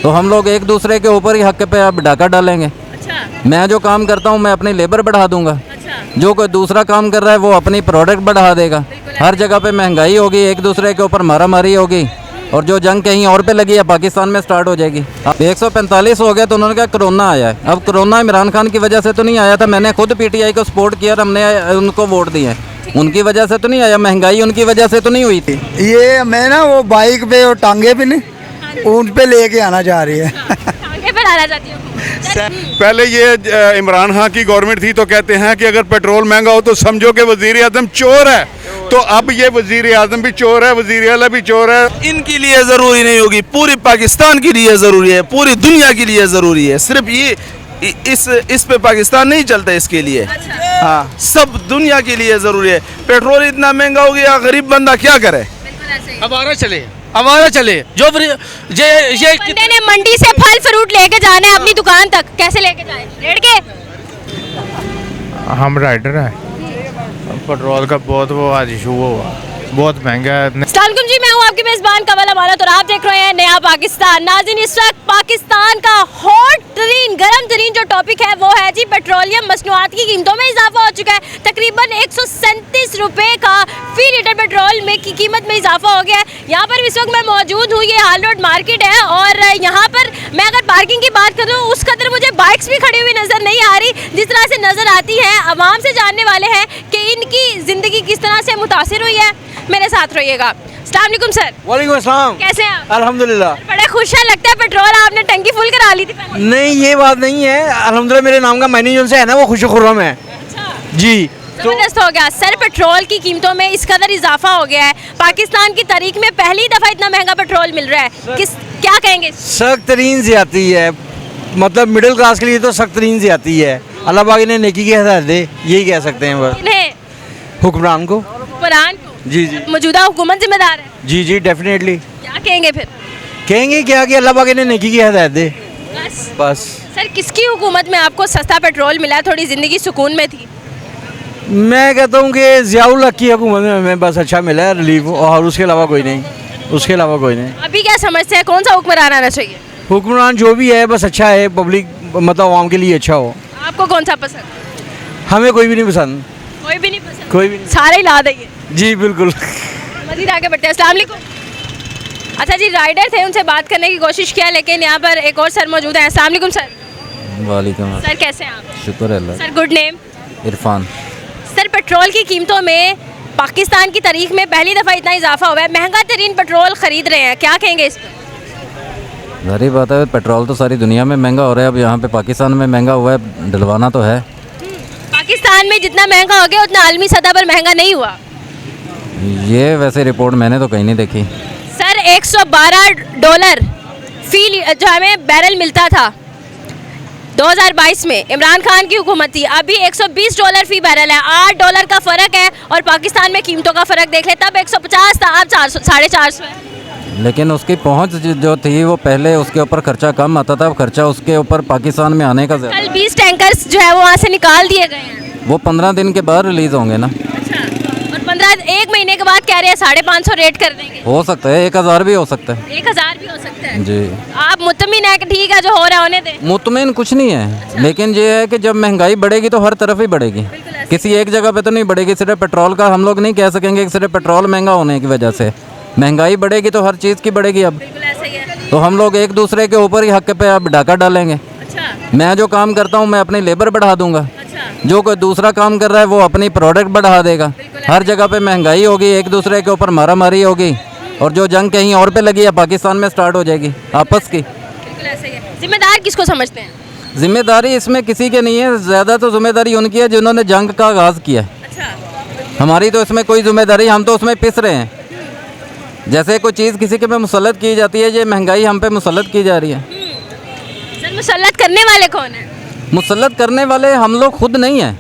तो हम लोग एक दूसरे के ऊपर ही हक पे अब डाका डालेंगे। अच्छा मैं जो काम करता हूँ मैं अपनी लेबर बढ़ा दूंगा, अच्छा जो कोई दूसरा काम कर रहा है वो अपनी प्रोडक्ट बढ़ा देगा। हर जगह पे महंगाई होगी, एक दूसरे के ऊपर मारामारी होगी, और जो जंग कहीं और पे लगी है पाकिस्तान में स्टार्ट हो जाएगी। अब 145 हो गया तो उन्होंने कहा कोरोना आया है। अब कोरोना इमरान खान की वजह से तो नहीं आया था, मैंने खुद पीटीआई को सपोर्ट किया और हमने उनको वोट दिए, उनकी वजह से तो नहीं आया। महंगाई उनकी वजह से तो नहीं हुई थी। ये मैं ना वो बाइक पे और टांगे पे नहीं उन पे लेके आना चाह रही है। आगे पर आना चाहती हूँ। पहले ये इमरान खान की गवर्नमेंट थी तो कहते हैं कि अगर पेट्रोल महंगा हो तो समझो कि वजीर आजम चोर है, तो अब ये वजीर आजम भी चोर है, वजीर आला भी चोर है। इनके लिए ज़रूरी नहीं होगी, पूरी पाकिस्तान के लिए ज़रूरी है, पूरी दुनिया के लिए ज़रूरी है। सिर्फ ये इस पे पाकिस्तान नहीं चलता, इसके लिए हाँ सब दुनिया के लिए ज़रूरी है। पेट्रोल इतना महंगा हो गया, गरीब बंदा क्या करे? हमारा चले जो ये बंदे ने मंडी से फल फ्रूट लेके जाना है अपनी दुकान तक, कैसे लेके जाए? रेड़ के? हम राइडर हैं, पेट्रोल का बहुत वो आज इशू हुआ, बहुत महंगा है। अस्सलामुअलैकुम जी, मैं हूँ आपकी मेज़बान कमल अमानत और आप देख रहे हैं नया पाकिस्तान। नाज़रीन, इस वक्त पाकिस्तान का हॉट तरीन गर्म तरीन जो टॉपिक है वो है जी पेट्रोलियम मसनूआत की कीमतों में इजाफा हो चुका है। तकरीबन 137 रुपये का फी लीटर पेट्रोल में की कीमत में इजाफा हो गया है। यहाँ पर इस वक्त मैं मौजूद हूँ, ये हाल रोड मार्केट है, और यहाँ पर मैं अगर पार्किंग की बात करूँ उस कदर मुझे बाइक्स भी खड़ी हुई नज़र नहीं आ रही जिस तरह से नज़र आती हैं। आवाम से जानने वाले हैं कि इनकी ज़िंदगी किस तरह से मुतासिर हुई है। मेरे साथ रहिएगा। अस्सलाम वालेकुम सर। वालेकुम अस्सलाम। कैसे हैं आप? अल्हम्दुलिल्लाह। बड़े खुश हैं, लगता है पेट्रोल आपने टंकी फुल करा ली थी पहले। नहीं ये बात नहीं है, अल्हम्दुलिल्लाह मेरे नाम का मैनेजर से है ना वो खुश खुर्रम है जी। जबरदस्त हो गया सर। पेट्रोल की कीमतों में इस कदर इजाफा हो गया है, पाकिस्तान की तारीख में पहली दफ़ा इतना महंगा पेट्रोल मिल रहा है, क्या कहेंगे? सख्त तरीन ज़्यादती है, मतलब मिडिल क्लास के लिए तो सख्त तरीन ज़्यादती है। अल्लाह पाक इन्हें नेकी की हिदायत दे, यही कह सकते हैं बस। इन्हें हुक्मरान को, हुक्मरान को जी जी मौजूदा हुकूमत जिम्मेदार है। जी जी डेफिनेटली। क्या कहेंगे फिर? कहेंगे क्या कि अल्लाह पाक इन्हें नेकी की हिदायत दे बस। सर, किसकी हुकूमत में आपको सस्ता पेट्रोल मिला, थोड़ी ज़िंदगी सुकून में थी? मैं कहता हूँ कि ज़ियाउल हक की हुकूमत में हमें बस अच्छा मिला है रिलीफ, और उसके अलावा कोई नहीं, उसके अलावा कोई नहीं। अभी क्या समझते हैं, कौन सा हुक्मरान आना चाहिए? हुक्मरान जो भी है बस अच्छा है, पब्लिक मतलब आवाम के लिए अच्छा हो। आपको कौन सा पसंद? हमें कोई भी नहीं पसंद, कोई भी नहीं पसंद? कोई भी नहीं। सारे ही ला देंगे जी बिल्कुल। मज़ीद आगे बढ़ते हैं। अस्सलाम वालेकुम। अच्छा जी, राइडर थे, उनसे बात करने की कोशिश किया, लेकिन यहाँ पर एक और सर मौजूद हैं। अस्सलाम वालेकुम सर। वालेकुम सर कैसे हैं आप? शुक्र अल्लाह। Sir good name? Irfan. Sir, petrol की कीमतों में पाकिस्तान की तारीख में पहली दफ़ा इतना इजाफा हुआ है, महंगा तरीन पेट्रोल ख़रीद रहे हैं, क्या कहेंगे इस पर? जारी बात है, पेट्रोल तो सारी दुनिया में महंगा हो रहा है, अब यहाँ पे पाकिस्तान में महंगा हुआ है, डलवाना तो है। पाकिस्तान में जितना महंगा हो गया उतना आलमी सतह पर महंगा नहीं हुआ। ये वैसे रिपोर्ट मैंने तो कहीं नहीं देखी। सर, $112 फी जो हमें बैरल मिलता था 2022 में, इमरान खान की हुकूमत थी, अभी $120 फी बैरल है, $8 का फ़र्क है। और पाकिस्तान में कीमतों का फ़र्क देख ले, तब 150 था, अब 450 है। लेकिन उसकी पहुंच जो थी वो पहले उसके ऊपर खर्चा कम आता था, अब खर्चा उसके ऊपर पाकिस्तान में आने का ज़्यादा। कल 20 टैंकर्स जो है वो वहाँ से निकाल दिए गए हैं। वो 15 दिन के बाद रिलीज़ होंगे ना। अच्छा, और एक महीने के बाद कह रहे हैं 550 रेट कर देंगे। हो सकता है 1000 भी हो सकता है। 1000 भी हो सकता है जी। आप मुतमिन है कि ठीक है जो हो रहा है होने दें? मुतमिन कुछ नहीं है, लेकिन ये है कि जब महंगाई बढ़ेगी तो हर तरफ ही बढ़ेगी, किसी एक जगह पे तो नहीं बढ़ेगी। सिर्फ पेट्रोल का हम लोग नहीं कह सकेंगे कि सिर्फ पेट्रोल महंगा होने की वजह से महंगाई बढ़ेगी, तो हर चीज़ की बढ़ेगी। अब बिल्कुल ऐसा ही है। तो हम लोग एक दूसरे के ऊपर ही हक पे अब डाका डालेंगे। अच्छा मैं जो काम करता हूँ मैं अपनी लेबर बढ़ा दूंगा, अच्छा, जो कोई दूसरा काम कर रहा है वो अपनी प्रोडक्ट बढ़ा देगा। हर जगह पे महंगाई होगी, एक दूसरे के ऊपर मारामारी होगी, और जो जंग कहीं और पे लगी है पाकिस्तान में स्टार्ट हो जाएगी आपस की। बिल्कुल ऐसा ही है। जिम्मेदार किसको समझते हैं? जिम्मेदारी इसमें किसी की नहीं है, ज़्यादा तो जिम्मेदारी उनकी है जिन्होंने जंग का आगाज़ किया है। अच्छा, हमारी तो इसमें कोई जिम्मेदारी, हम तो उसमें पिस रहे हैं। जैसे कोई चीज़ किसी के पे मुसल्लत की जाती है, ये महंगाई हम पे मुसल्लत की जा रही है। सर, मुसल्लत करने वाले कौन है? मुसल्लत करने वाले हम लोग खुद नहीं हैं,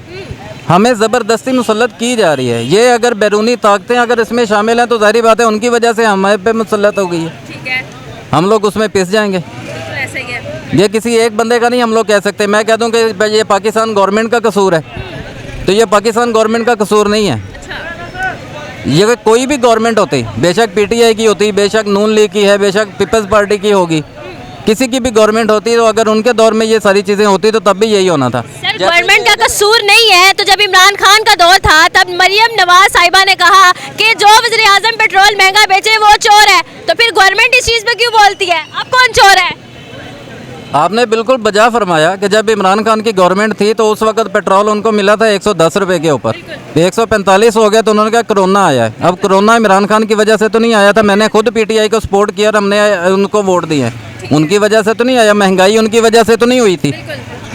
हमें ज़बरदस्ती मुसल्लत की जा रही है। ये अगर बैरूनी ताकतें अगर इसमें शामिल हैं तो जाहिर बात है उनकी वजह से हमारे पे मुसल्लत हो गई है, ठीक है, हम लोग उसमें पिस जाएंगे। बिल्कुल ऐसा ही है। ये किसी एक बंदे का नहीं हम लोग कह सकते। मैं कह दूं कि ये पाकिस्तान गवर्नमेंट का कसूर है, तो ये पाकिस्तान गवर्नमेंट का कसूर नहीं है। ये कोई भी गवर्नमेंट होती, बेशक पीटीआई की होती, बेशक नून लीग की है, बेशक पीपल्स पार्टी की होगी, किसी की भी गवर्नमेंट होती तो अगर उनके दौर में ये सारी चीज़ें होती तो तब भी यही होना था। सर गवर्नमेंट का कसूर नहीं है, तो जब इमरान खान का दौर था तब मरियम नवाज साहिबा ने कहा कि जो वज़ीर आज़म पेट्रोल महंगा बेचे वो चोर है, तो फिर गवर्नमेंट इस चीज़ पे क्यों बोलती है? अब कौन चोर है? आपने बिल्कुल बजा फरमाया कि जब इमरान खान की गवर्नमेंट थी तो उस वक्त पेट्रोल उनको मिला था 110 रुपए के ऊपर, 145 हो गया तो उन्होंने कहा कोरोना आया है। अब कोरोना इमरान खान की वजह से तो नहीं आया था, मैंने खुद पीटीआई को सपोर्ट किया और हमने उनको वोट दिए, उनकी वजह से तो नहीं आया। महंगाई उनकी वजह से तो नहीं हुई थी,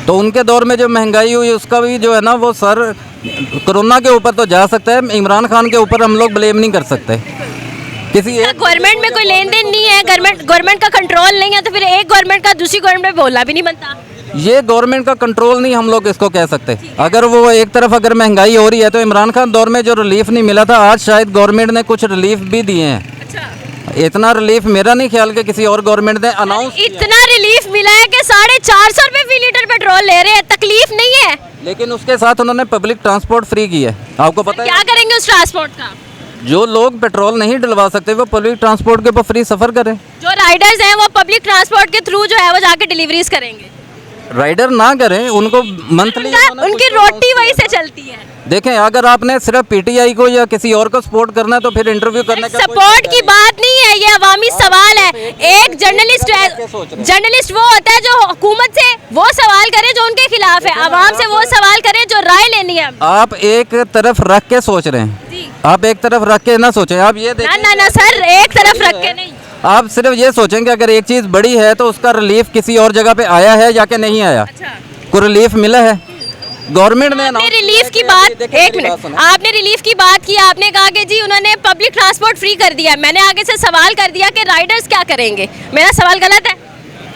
तो उनके दौर में जो महंगाई हुई उसका भी जो है ना वो सर कोरोना के ऊपर तो जा सकता है, इमरान खान के ऊपर हम लोग ब्लेम नहीं कर सकते। किसी एक गवर्नमेंट में कोई लेन देन नहीं है, गवर्नमेंट का कंट्रोल नहीं है, तो फिर एक गवर्नमेंट का दूसरी गवर्नमेंट पे बोलना भी नहीं बनता। ये गवर्नमेंट का कंट्रोल नहीं हम लोग इसको कह सकते। अगर वो एक तरफ अगर महंगाई हो रही है तो इमरान खान दौर में जो रिलीफ नहीं मिला था, आज शायद गवर्नमेंट ने कुछ रिलीफ भी दिए हैं। इतना रिलीफ मेरा नहीं ख्याल कि किसी और गवर्नमेंट ने अनाउंस इतना रिलीफ मिला है कि 450 रुपए फी लीटर पेट्रोल ले रहे हैं, तकलीफ नहीं है। लेकिन उसके साथ उन्होंने पब्लिक ट्रांसपोर्ट फ्री की है। आपको पता है क्या करेंगे उस ट्रांसपोर्ट का? जो लोग पेट्रोल नहीं डलवा सकते वो पब्लिक ट्रांसपोर्ट के ऊपर फ्री सफर करें। जो राइडर्स हैं वो पब्लिक ट्रांसपोर्ट के थ्रू जो है वो जाके डिलीवरीज करेंगे। राइडर ना करें, उनको मंथली उनकी रोटी वहीं से चलती है। देखें, अगर आपने सिर्फ पीटीआई को या किसी और को सपोर्ट करना है तो फिर इंटरव्यू करने का सपोर्ट की बात नहीं है, ये अवामी सवाल है। एक जर्नलिस्ट वो होता है जो हुकूमत से वो सवाल करे जो उनके खिलाफ है, आवाम से वो सवाल करे जो राय लेनी है। आप एक तरफ रख के सोच रहे हैं, आप एक तरफ रख के ना सोचें। आप ये देखें ना सर, एक तरफ रख के नहीं, आप सिर्फ ये सोचेंगे अगर एक चीज़ बड़ी है तो उसका रिलीफ किसी और जगह पे आया है या कि नहीं आया। कोई रिलीफ मिला है गवर्नमेंट ने? आपने रिलीफ की बात, एक मिनट, आपने रिलीफ की बात की, आपने कहा कि जी उन्होंने पब्लिक ट्रांसपोर्ट फ्री कर दिया। मैंने आगे से सवाल कर दिया कि राइडर्स क्या करेंगे। मेरा सवाल गलत है?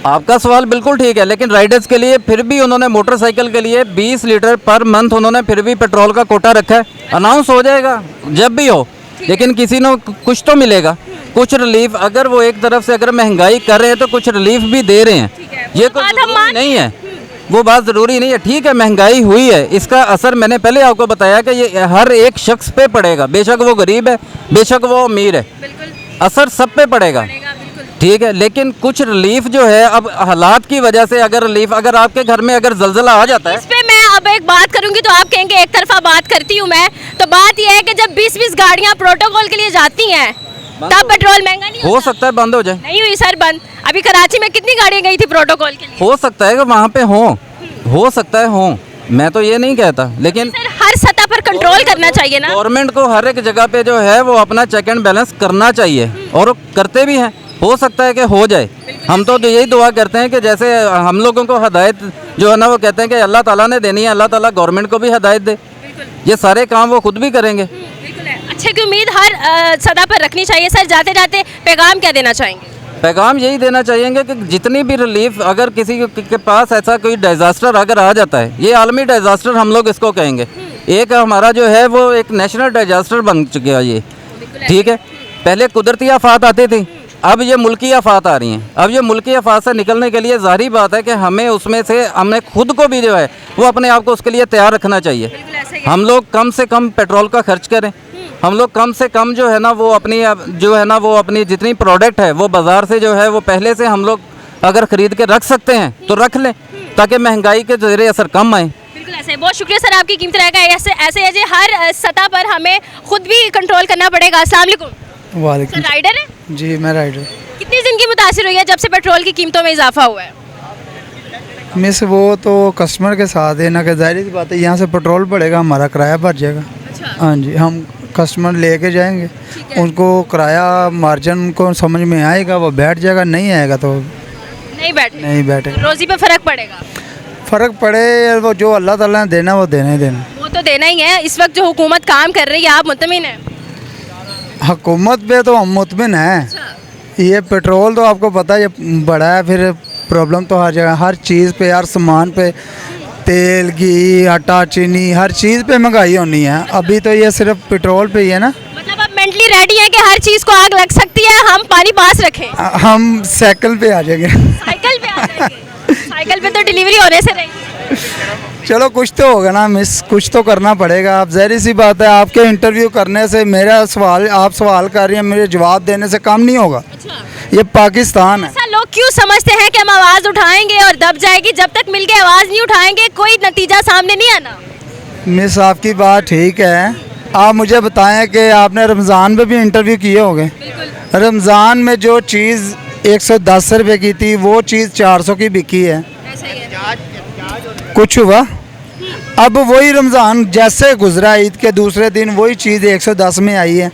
आपका सवाल बिल्कुल ठीक है, लेकिन राइडर्स के लिए फिर भी उन्होंने मोटरसाइकिल के लिए 20 लीटर पर मंथ उन्होंने फिर भी पेट्रोल का कोटा रखा है। अनाउंस हो जाएगा जब भी हो, लेकिन किसी ने कुछ तो मिलेगा, कुछ रिलीफ। अगर वो एक तरफ से अगर महंगाई कर रहे हैं तो कुछ रिलीफ भी दे रहे हैं, ये कोई जरूरी नहीं है, वो बात ज़रूरी नहीं है। ठीक है, महंगाई हुई है, इसका असर मैंने पहले आपको बताया कि ये हर एक शख्स पे पड़ेगा, बेशक वो गरीब है, बेशक वो अमीर है, असर सब पे पड़ेगा। ठीक है, लेकिन कुछ रिलीफ जो है अब हालात की वजह से, अगर रिलीफ अगर आपके घर में अगर जलजला आ जाता है, इस पे मैं अब एक बात करूंगी तो आप कहेंगे एक तरफा बात करती हूँ मैं, तो बात यह है कि जब 20-20 गाड़ियाँ प्रोटोकॉल के लिए जाती हैं तब पेट्रोल महंगा नहीं हो सकता है बंद हो जाए। नहीं हुई सर बंद। अभी कराची में कितनी गाड़ियाँ गई थी प्रोटोकॉल के लिए? हो सकता है कि वहाँ पे हो सकता है हो, मैं तो ये नहीं कहता, लेकिन सर हर सतह पर कंट्रोल करना चाहिए ना। गवर्नमेंट को हर एक जगह पे जो है वो अपना चेक एंड बैलेंस करना चाहिए और वो करते भी हैं। हो सकता है कि हो जाए, हम तो यही दुआ करते हैं कि जैसे हम लोगों को हदायत जो है ना वो कहते हैं कि अल्लाह ताला ने देनी है, अल्लाह ताला गवर्नमेंट को भी हदायत दे, ये सारे काम वो खुद भी करेंगे। अच्छे की उम्मीद हर सतह पर रखनी चाहिए। सर जाते जाते पैगाम क्या देना चाहेंगे? पैगाम यही देना चाहिए कि जितनी भी रिलीफ अगर किसी के पास ऐसा कोई डिज़ास्टर अगर आ जाता है, ये आलमी डिज़ास्टर हम लोग इसको कहेंगे, एक हमारा जो है वो एक नेशनल डिज़ास्टर बन चुका है ये। ठीक है, पहले कुदरती आफात आती थी, अब ये मुल्की आफात आ रही हैं। अब ये मुल्की आफात से निकलने के लिए ज़ाहिर बात है कि हमें उसमें से हमने खुद को भी जो है वो अपने आप को उसके लिए तैयार रखना चाहिए। हम लोग कम से कम पेट्रोल का खर्च करें, हम लोग कम से कम जो है ना वो अपनी जितनी प्रोडक्ट है वो बाज़ार से जो है वो पहले से हम लोग अगर ख़रीद के रख सकते हैं तो रख लें, ताकि महंगाई के ज़रिए असर कम आए। बिल्कुल ऐसे। बहुत शुक्रिया सर आपकी कीमती राय का। ऐसे हर सतह पर हमें खुद भी कंट्रोल करना पड़ेगा। अस्सलाम वालेकुम। वालेकुम। सर राइडर है? जी मैं राइडर। कितनी ज़िंदगी मुतासिर हुई है जब से पेट्रोल की कीमतों में इजाफा हुआ है? मिस वो तो कस्टमर के साथ है ना, कि जाहिर सी बात है यहाँ से पेट्रोल पड़ेगा, हमारा किराया भर जाएगा। हाँ जी, हम कस्टमर लेके जाएंगे, उनको किराया मार्जिन उनको समझ में आएगा, वो बैठ जाएगा, नहीं आएगा तो नहीं बैठेगा। रोज़ी पे फ़र्क पड़ेगा? फ़र्क पड़े, वो जो अल्लाह ताला ने देना वो देना ही देना। वो तो देना ही है। इस वक्त जो हुकूमत काम कर रही है आप मुतमिन हैं? हुकूमत पे तो हम मुतमिन हैं। ये पेट्रोल तो आपको पता है ये बढ़ा है, फिर प्रॉब्लम तो हर जगह, हर चीज़ पे, हर सामान पे, तेल घी आटा चीनी हर चीज़ पे महंगाई होनी है। अभी तो ये सिर्फ पेट्रोल पे ही है ना। मतलब आप मेंटली रेडी हैं कि हर चीज़ को आग लग सकती है, हम पानी पास रखें? हम साइकिल पे आ जाएंगे। साइकिल पे आ जाएंगे? साइकिल पे तो डिलीवरी होने से रहेगी। चलो कुछ तो होगा ना मिस, कुछ तो करना पड़ेगा। आप ज़ाहिर सी बात है, आपके इंटरव्यू करने से मेरा सवाल, आप सवाल कर रही हैं, मेरे जवाब देने से काम नहीं होगा। ये पाकिस्तान है। ऐसा तो क्यों समझते हैं कि हम आवाज़ उठाएंगे और दब जाएगी? जब तक मिलके आवाज़ नहीं उठाएंगे कोई नतीजा सामने नहीं आना। मिस आपकी बात ठीक है। आप मुझे बताएं कि आपने रमज़ान में भी इंटरव्यू किए होंगे। रमज़ान में जो चीज़ 110 रुपये की थी वो चीज़ 400 की बिकी है। कुछ हुआ? अब वही रमज़ान जैसे गुजरा, ईद के दूसरे दिन वही चीज़ 110 में आई है।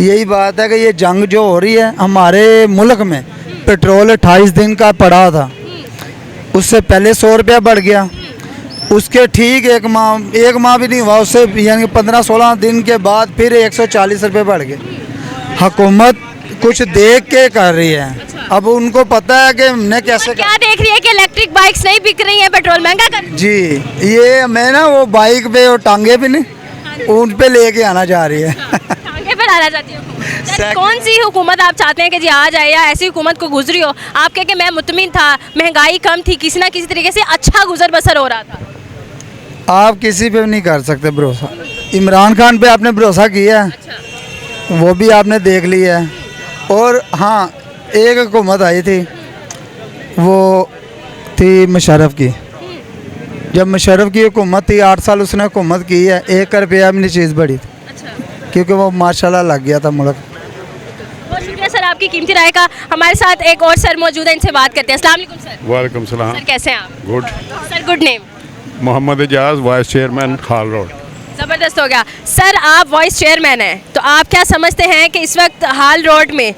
यही बात है कि ये जंग जो हो रही है हमारे मुल्क में, पेट्रोल 28 दिन का पड़ा था, उससे पहले 100 रुपया बढ़ गया, उसके ठीक एक माह भी नहीं हुआ, उससे यानी 15-16 दिन के बाद फिर 140 रुपये बढ़ गए। हुकूमत कुछ देख के कर रही है। अब उनको पता है कि हमने कैसे क्या देख रही है कि इलेक्ट्रिक बाइक्स नहीं बिक रही हैं, पेट्रोल महंगा कर रही है? जी, ये मैं ना वो बाइक पे और टांगे पे नहीं, उन पे लेके आना चाह रही है। टांगे पर आना चाहती है हुकूमत। सर, कौन सी हुकूमत आप चाहते हैं कि जी आ जाए, या ऐसी हुकूमत को गुजरी हो आप कह के मैं मुतमिन था, महंगाई कम थी, किसी ना किसी तरीके से अच्छा गुजर बसर हो रहा था? आप किसी पे नहीं कर सकते भरोसा। इमरान खान पे आपने भरोसा किया है, वो भी आपने देख लिया है। और हाँ, एक हुकूमत आई थी, वो थी मुशर्रफ की। जब मुशर्रफ की हुकूमत थी 8 साल उसने हुकूमत की है, 1 रुपया भी नहीं चीज़ बढ़ी थी, क्योंकि वो माशाल्लाह लग गया था मुल्क। बहुत शुक्रिया सर आपकी कीमती राय का। हमारे साथ एक और सर मौजूद है, इनसे बात करते हैं। अस्सलाम वालेकुम सर। वालेकुम सलाम। सर कैसे हैं आप? Good. Sir good name? Mohammed Ejaz, vice chairman खाल रोड। ज़बरदस्त हो गया। सर आप वाइस चेयरमैन हैं, तो आप क्या समझते हैं कि इस वक्त हाल रोड में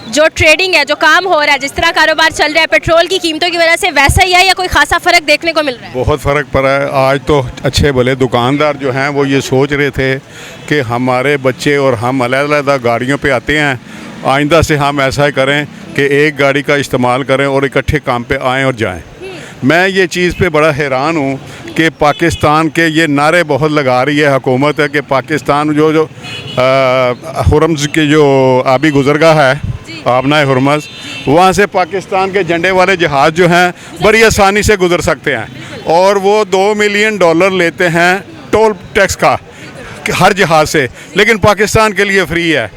जो ट्रेडिंग है, जो काम हो रहा है, जिस तरह कारोबार चल रहा है, पेट्रोल की कीमतों की वजह से वैसा ही है या कोई खासा फ़र्क देखने को मिल रहा है? बहुत फ़र्क पड़ा है। आज तो अच्छे भले दुकानदार जो हैं वो ये सोच रहे थे कि हमारे बच्चे और हम अलग-अलग गाड़ियों पे आते हैं, आइंदा से हम ऐसा ही करें कि एक गाड़ी का इस्तेमाल करें और इकट्ठे काम पे आएँ और जाएँ। मैं ये चीज़ पे बड़ा हैरान हूँ कि पाकिस्तान के ये नारे बहुत लगा रही है हुकूमत है कि पाकिस्तान जो हुरम्स के जो आबी गुज़रगाह है, आबना हुरमज़, वहाँ से पाकिस्तान के झंडे वाले जहाज़ जो हैं बड़ी आसानी से गुज़र सकते हैं, और वो $2 मिलियन लेते हैं टोल टैक्स का हर जहाज़ से, लेकिन पाकिस्तान के लिए फ्री है।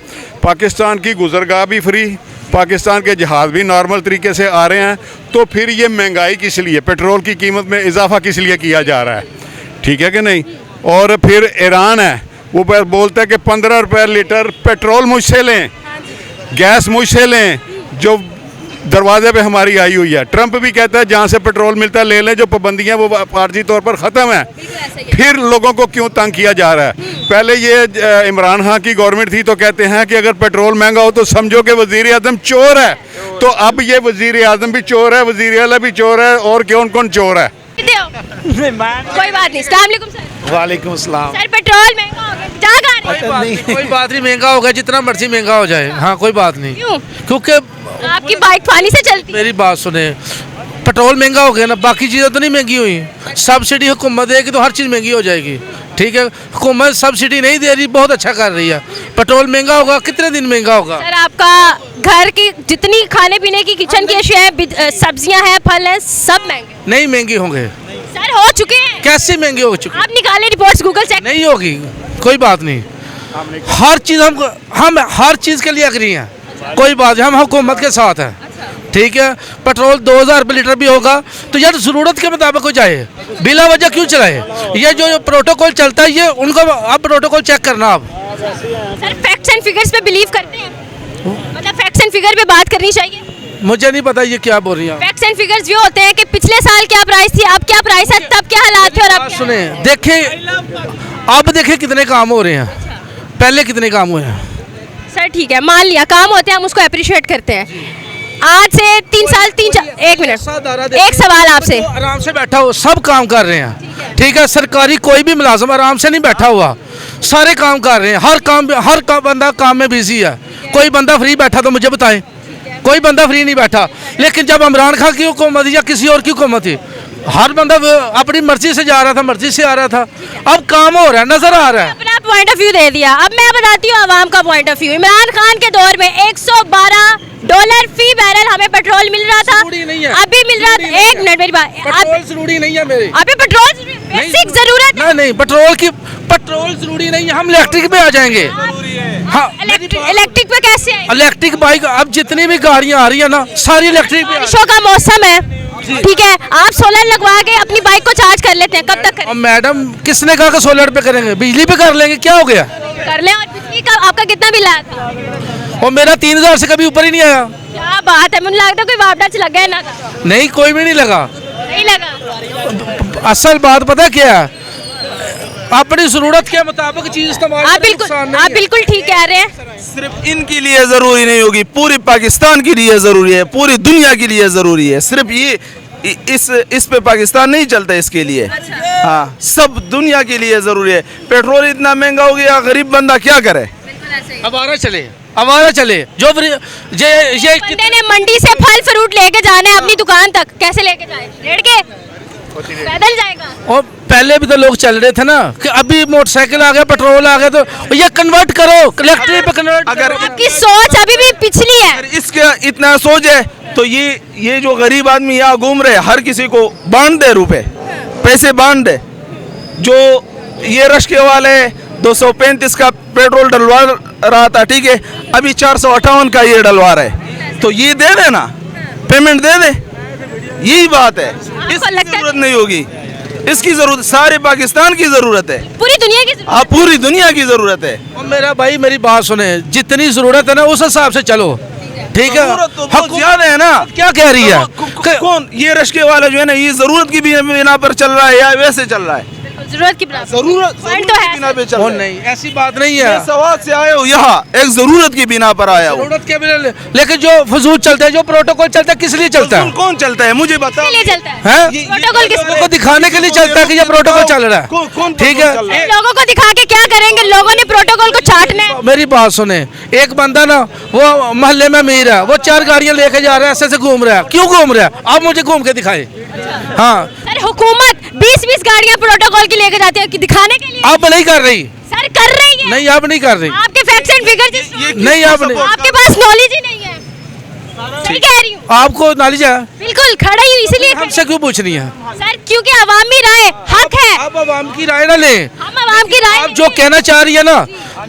पाकिस्तान की गुज़रगाह भी फ्री, पाकिस्तान के जहाज़ भी नॉर्मल तरीके से आ रहे हैं, तो फिर ये महंगाई किस लिए, पेट्रोल की कीमत में इजाफा किस लिए किया जा रहा है? ठीक है कि नहीं? और फिर ईरान है, वो बोलता है कि 15 रुपये लीटर पेट्रोल मुझसे लें, गैस मुझसे लें, जो दरवाजे पे हमारी आई हुई है। ट्रंप भी कहता है जहाँ से पेट्रोल मिलता है ले लें, जो पाबंदियाँ वो आर्जी तौर पर ख़त्म है। फिर लोगों को क्यों तंग किया जा रहा है? पहले ये इमरान खान की गवर्नमेंट थी तो कहते हैं कि अगर पेट्रोल महंगा हो तो समझो कि वज़ीर आज़म चोर है, तो अब ये वज़ीर आज़म भी चोर है, वज़ीर आला भी चोर है, और कौन कौन चोर है? कोई बात नहीं। अस्सलाम वालेकुम सर। वालेकुम सलाम। सर पेट्रोल महंगा हो गया, कोई बात नहीं, महंगा हो गया जितना मर्जी महंगा हो जाए, हाँ कोई बात नहीं। क्यों? क्योंकि आपकी बाइक पानी से चलती है। मेरी बात सुने, पेट्रोल महंगा हो गया ना, बाकी चीज़ें तो नहीं महंगी हुई। सब्सिडी हुकूमत देगी तो हर चीज़ महंगी हो जाएगी। ठीक है, हुकूमत सब्सिडी नहीं दे रही, बहुत अच्छा कर रही है। पेट्रोल महंगा होगा, कितने दिन महंगा होगा? सर आपका घर की जितनी खाने पीने की किचन की अशिया है, सब्जियां हैं, फल हैं, सब महंगे नहीं महंगे होंगे सर, हो चुके हैं। कैसे महंगे हो चुके? आप निकाले रिपोर्ट्स, गूगल चेक। नहीं होगी, कोई बात नहीं। हर चीज़ हम हर चीज़ के लिए अग्री हैं, कोई बात नहीं, हम हुकूमत के साथ हैं। ठीक है, पेट्रोल 2000 रुपये लीटर भी होगा तो यार ज़रूरत के मुताबिक हो जाए, बिला वजह क्यों चलाए? ये जो प्रोटोकॉल चलता है ये उनको आप प्रोटोकॉल चेक करना। आप सर फैक्ट्स एंड फिगर्स पे बिलीव करते हैं? मतलब फैक्ट्स एंड फिगर पे बात करनी चाहिए? मुझे नहीं पता ये क्या बोल रही है। फैक्ट्स एंड फिगर्स ये होते हैं कि पिछले साल क्या प्राइस थी, अब क्या प्राइस है, तब क्या हालात थे, और अब सुने देखें, अब देखें कितने काम हो रहे हैं, पहले कितने काम हुए हैं। सर ठीक है, मान लिया काम होते हैं, हम उसको अप्रिशिएट करते हैं। आज से 3 साल, एक मिनट, एक सवाल आपसे। आराम से बैठा हो, सब काम कर रहे हैं। ठीक है, सरकारी कोई भी मुलाजिम आराम से नहीं बैठा हुआ, सारे काम कर रहे हैं। हर बंदा काम में बिजी है। कोई बंदा फ्री बैठा तो मुझे बताएं, कोई बंदा फ्री नहीं बैठा। लेकिन जब इमरान खान की हुकूमत या किसी और की हुकूमत थी, हर बंदा अपनी मर्जी से जा रहा था, मर्जी से आ रहा था। अब काम हो रहा है, नजर आ रहा है। अपना पॉइंट ऑफ व्यू दे दिया, अब मैं बताती हूँ आवाम का point of view. Imran Khan के दौर में $112 फी बैरल हमें पेट्रोल मिल रहा था, अभी मिल रहा था। एक मिनट मेरी बात, पेट्रोल जरूरी नहीं है मेरे, अभी पेट्रोल बेसिक जरूरत है। नहीं पेट्रोल की पेट्रोल जरूरी नहीं है, हम इलेक्ट्रिक पे आ जाएंगे। हाँ, इलेक्ट्रिक पे कैसे आएंगे? इलेक्ट्रिक बाइक अब जितनी भी गाड़ियां आ रही है ना सारी इलेक्ट्रिक पे आ बारिशों का मौसम है, ठीक है, आप सोलर लगवा के अपनी बाइक को चार्ज कर लेते हैं, कब तक और करें? मैडम किसने कहा कि सोलर पे करेंगे, बिजली पे कर लेंगे, क्या हो गया? कर लें। और बिजली का आपका कितना बिल आया था? और मेरा 3000 से कभी ऊपर ही नहीं आया। क्या बात है, मुझे लगता है कोई वापडा लग गया ना था। नहीं, कोई भी नहीं लगा। नहीं लगा। असल बात पता क्या है, अपनी जरूरत के मुताबिक चीज इस्तेमाल आप करें, नुकसान नहीं है। बिल्कुल ठीक कह रहे हैं। सिर्फ इनके लिए जरूरी नहीं होगी, पूरी पाकिस्तान के लिए जरूरी है, पूरी दुनिया के लिए जरूरी है। सिर्फ ये इस पे पाकिस्तान नहीं चलता इसके लिए। हाँ, सब दुनिया के लिए जरूरी है। पेट्रोल इतना महंगा हो गया, गरीब बंदा क्या करे? आवारा चले जो ये बंदे ने मंडी से फल फ्रूट लेके जाना है अपनी दुकान तक, कैसे लेके जाए? रेड़ के पैदल जाएगा? और पहले भी तो लोग चल रहे थे ना, कि अभी मोटरसाइकिल आ गया, पेट्रोल आ गया, तो ये कन्वर्ट करो इलेक्ट्रिक पे कन्वर्ट। अगर आपकी सोच अभी भी पिछली है। अगर इसका इतना सोच है तो ये जो गरीब आदमी यहाँ घूम रहे, हर किसी को बांट दे, रुपए पैसे बांट दे। जो ये रश्के वाले 235 का पेट्रोल डलवा रहा था, ठीक है, अभी 458 का ये डलवा रहा है, तो ये दे देना, पेमेंट दे दे, यही बात है। इसकी लगता है- जरूरत नहीं होगी, इसकी जरूरत सारे पाकिस्तान की जरूरत है। पूरी दुनिया की हाँ, पूरी दुनिया की जरूरत है। और मेरा भाई मेरी बात सुने, जितनी जरूरत है ना उस हिसाब से चलो, ठीक है? जरूरत तो बहुत हुकूमत ज्यादा है ना। क्या कह रही है? कौन ये रश्के वाला जो है ना, ये जरूरत की बिना पर चल रहा है या वैसे चल रहा है? जरूरत की बिना जरूरत पॉइंट तो की है। बिना पे चल वो रहा है। नहीं, ऐसी बात नहीं है। मैं सवाल से आया हूँ यहाँ, एक जरूरत की बिना पर आया हूँ। जरूरत के बिना, लेकिन जो फजूल चलता है, जो प्रोटोकॉल चलता है, किस लिए चलता है? कौन चलता है मुझे बता। किसके लिए चलता है? हैं? प्रोटोकॉल किस लोगों को दिखाने के लिए चलता है कि ये प्रोटोकॉल चल रहा है, ठीक है? लोगों को दिखा के क्या करेंगे? लोगों ने प्रोटोकॉल को चाटना है। मेरी बात सुने, एक बंदा ना वो मोहल्ले में अमीर है, वो 4 गाड़ियां लेके जा रहा है, ऐसे ऐसे घूम रहा है, क्यों घूम रहा है? आप मुझे घूम के दिखाए। हाँ, सर, हुकूमत 20-20 गाड़ियां प्रोटोकॉल की लेके जाती है कि दिखाने के लिए। आप नहीं कर रही। सर, कर रही है। नहीं, आप नहीं कर रही। आपके फैक्ट्स एंड फिगर्स नहीं, आप नहीं। आपके पास नॉलेज ही नहीं है। सही कह रही हूँ। आपको नॉलेज है? बिल्कुल, खड़ा ही हूँ इसीलिए खड़ी। हमसे क्यों पूछनी है? सर, क्योंकि अवामी राय हक है। आप आवाम की राय ना लें। हम अवाम की राय आप जो कहना चाह रही है ना,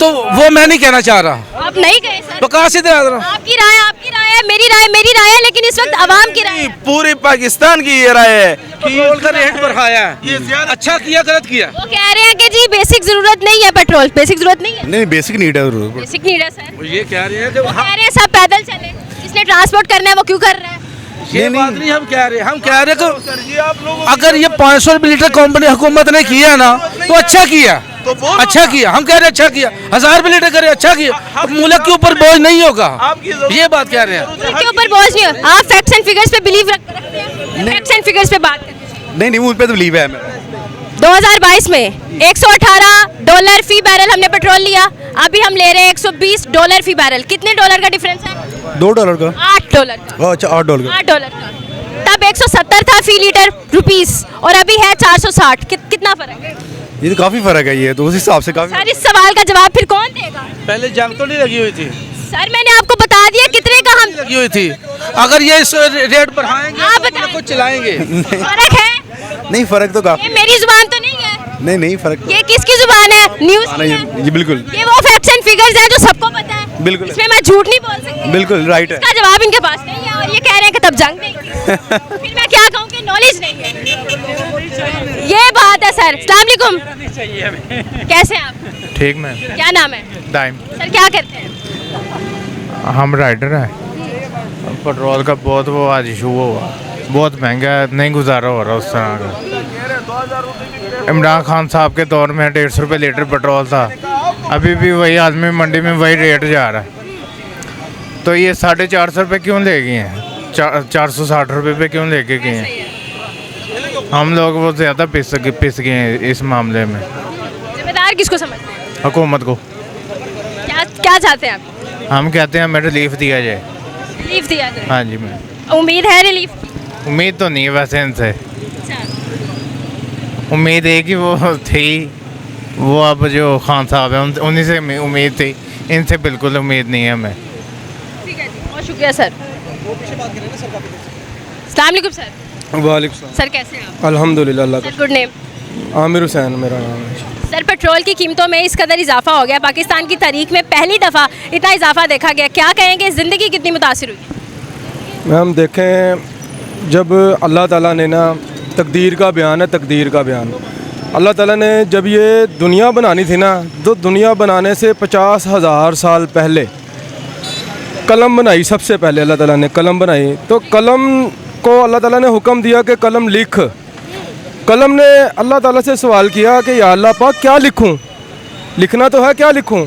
तो वो मैं नहीं कहना चाह रहा। आप नहीं कहे सर। तो कहाँ से दे रहा? आपकी राय है, मेरी राय है, लेकिन इस वक्त अवाम की राय है। पूरे पाकिस्तान की ये राय है कि पेट्रोल का रेट बढ़ाया है, ये ज्यादा अच्छा किया गलत किया? वो कह रहे हैं कि जी बेसिक जरूरत नहीं है, पेट्रोल बेसिक जरूरत नहीं है। नहीं, बेसिक नीड है जरूर। बेसिक नीड है सर। ये कह रहे हैं कि वो कह रहे हैं सब पैदल चले, जिसने ट्रांसपोर्ट करना है वो क्यों कर रहा है? ये बात नहीं हम कह रहे हैं, हम कह रहे हैं कि ये आप लोगों अगर ये 500 लीटर कंपनी हुकूमत ने किया ना तो अच्छा किया, तो बोलो अच्छा किया। हम कह रहे हैं अच्छा किया, 1000 लीटर करे, अच्छा किया। अब मुल्क के ऊपर बोझ नहीं होगा, ये बात कह रहे हैं। उनके ऊपर बोझ नहीं हो। आप फैक्ट्स एंड फिगर्स पे बिलीव रखते हैं? फैक्ट्स एंड फिगर्स पे बात करते हैं। नहीं, उन पे तो बिलीव है। 2022 में $118 फी बैरल हमने पेट्रोल लिया, अभी हम ले रहे हैं $120 फी बैरल। कितने डॉलर का डिफरेंस है? $2 का। $8 का। अच्छा, $8 का। $8 का। तब 170 था फी लीटर रुपीस और अभी है 460। कितना फर्क है? ये तो काफी फर्क है, ये तो उस हिसाब से काफी। सर, इस सवाल का जवाब फिर कौन देगा? पहले जंग तो नहीं लगी हुई थी? सर, मैंने आपको बता दिया कितने का हम लगी हुई थी। अगर ये इस रेट बढ़ाएंगे आप तो बताएं। मुल्क को चलाएंगे। फर्क है। नहीं, फर्क तो काफी। ये मेरी जुबान तो नहीं है। नहीं, फर्क ये किसकी जुबान है? न्यूज़ की है। नहीं, ये बिल्कुल ये वो फैक्ट्स एंड फिगर्स हैं जो सबको पता है। बिल्कुल। इसमें मैं झूठ नहीं बोल सकती। बिल्कुल राइट है। इसका जवाब इनके पास नहीं है और ये कह रहे हैं कि तब जंग नहीं थी। फिर मैं क्या कहूँ कि नॉलेज नहीं है। ये बात है सर। अस्सलाम वालेकुम। कैसे हैं आप? ठीक मैम। क्या नाम है? टाइम सर, क्या करते हैं? हम राइडर हैं। पेट्रोल का बहुत वो आज इशू हुआ, बहुत महंगा है, नहीं गुजारा हो रहा उस तरह का। इमरान खान साहब के दौर में 150 रुपये लीटर पेट्रोल था, अभी भी वही आदमी मंडी में वही रेट जा रहा है। तो ये 450 रुपये क्यों ले गए हैं? 460 रुपये पे क्यों लेके गए हैं? हम लोग वो ज़्यादा पिस गए हैं इस मामले में। जिम्मेदार किसको समझते हैं? हुकूमत को। क्या चाहते हैं आप? हम कहते हैं हमें रिलीफ दिया जाए। रिलीफ दिया जाए। हाँ जी मैम। उम्मीद है रिलीफ? उम्मीद तो नहीं है वैसे इनसे, अच्छा। उम्मीद है कि वो थी, वो अब जो खान साहब हैं उन्हीं से उम्मीद थी, इनसे बिल्कुल उम्मीद नहीं है हमें। ठीक है जी, बहुत शुक्रिया सर। अस्सलाम वालेकुम सर। वालेकुम सर, कैसे हैं आप? अल्हम्दुलिल्लाह। अल्लाह sir, good name? Aamir Hussain मेरा नाम है। सर, पेट्रोल की कीमतों में इस कदर इजाफा हो गया, पाकिस्तान की तारीख में पहली दफ़ा इतना इजाफा देखा गया, क्या कहेंगे, ज़िंदगी कितनी मुतासिर हुई? हम देखें, जब अल्लाह ताला ने ना, तकदीर का बयान है, तकदीर का बयान। अल्लाह ताला ने जब ये दुनिया बनानी थी ना, तो दुनिया बनाने से 50,000 साल पहले कलम बनाई। सबसे पहले अल्लाह ताला ने कलम बनाई, तो कलम को अल्लाह ताला ने हुक्म दिया कि कलम लिख। कलम ने अल्लाह ताला से सवाल किया कि या अल्लाह पाक क्या लिखूं, लिखना तो है, क्या लिखूं?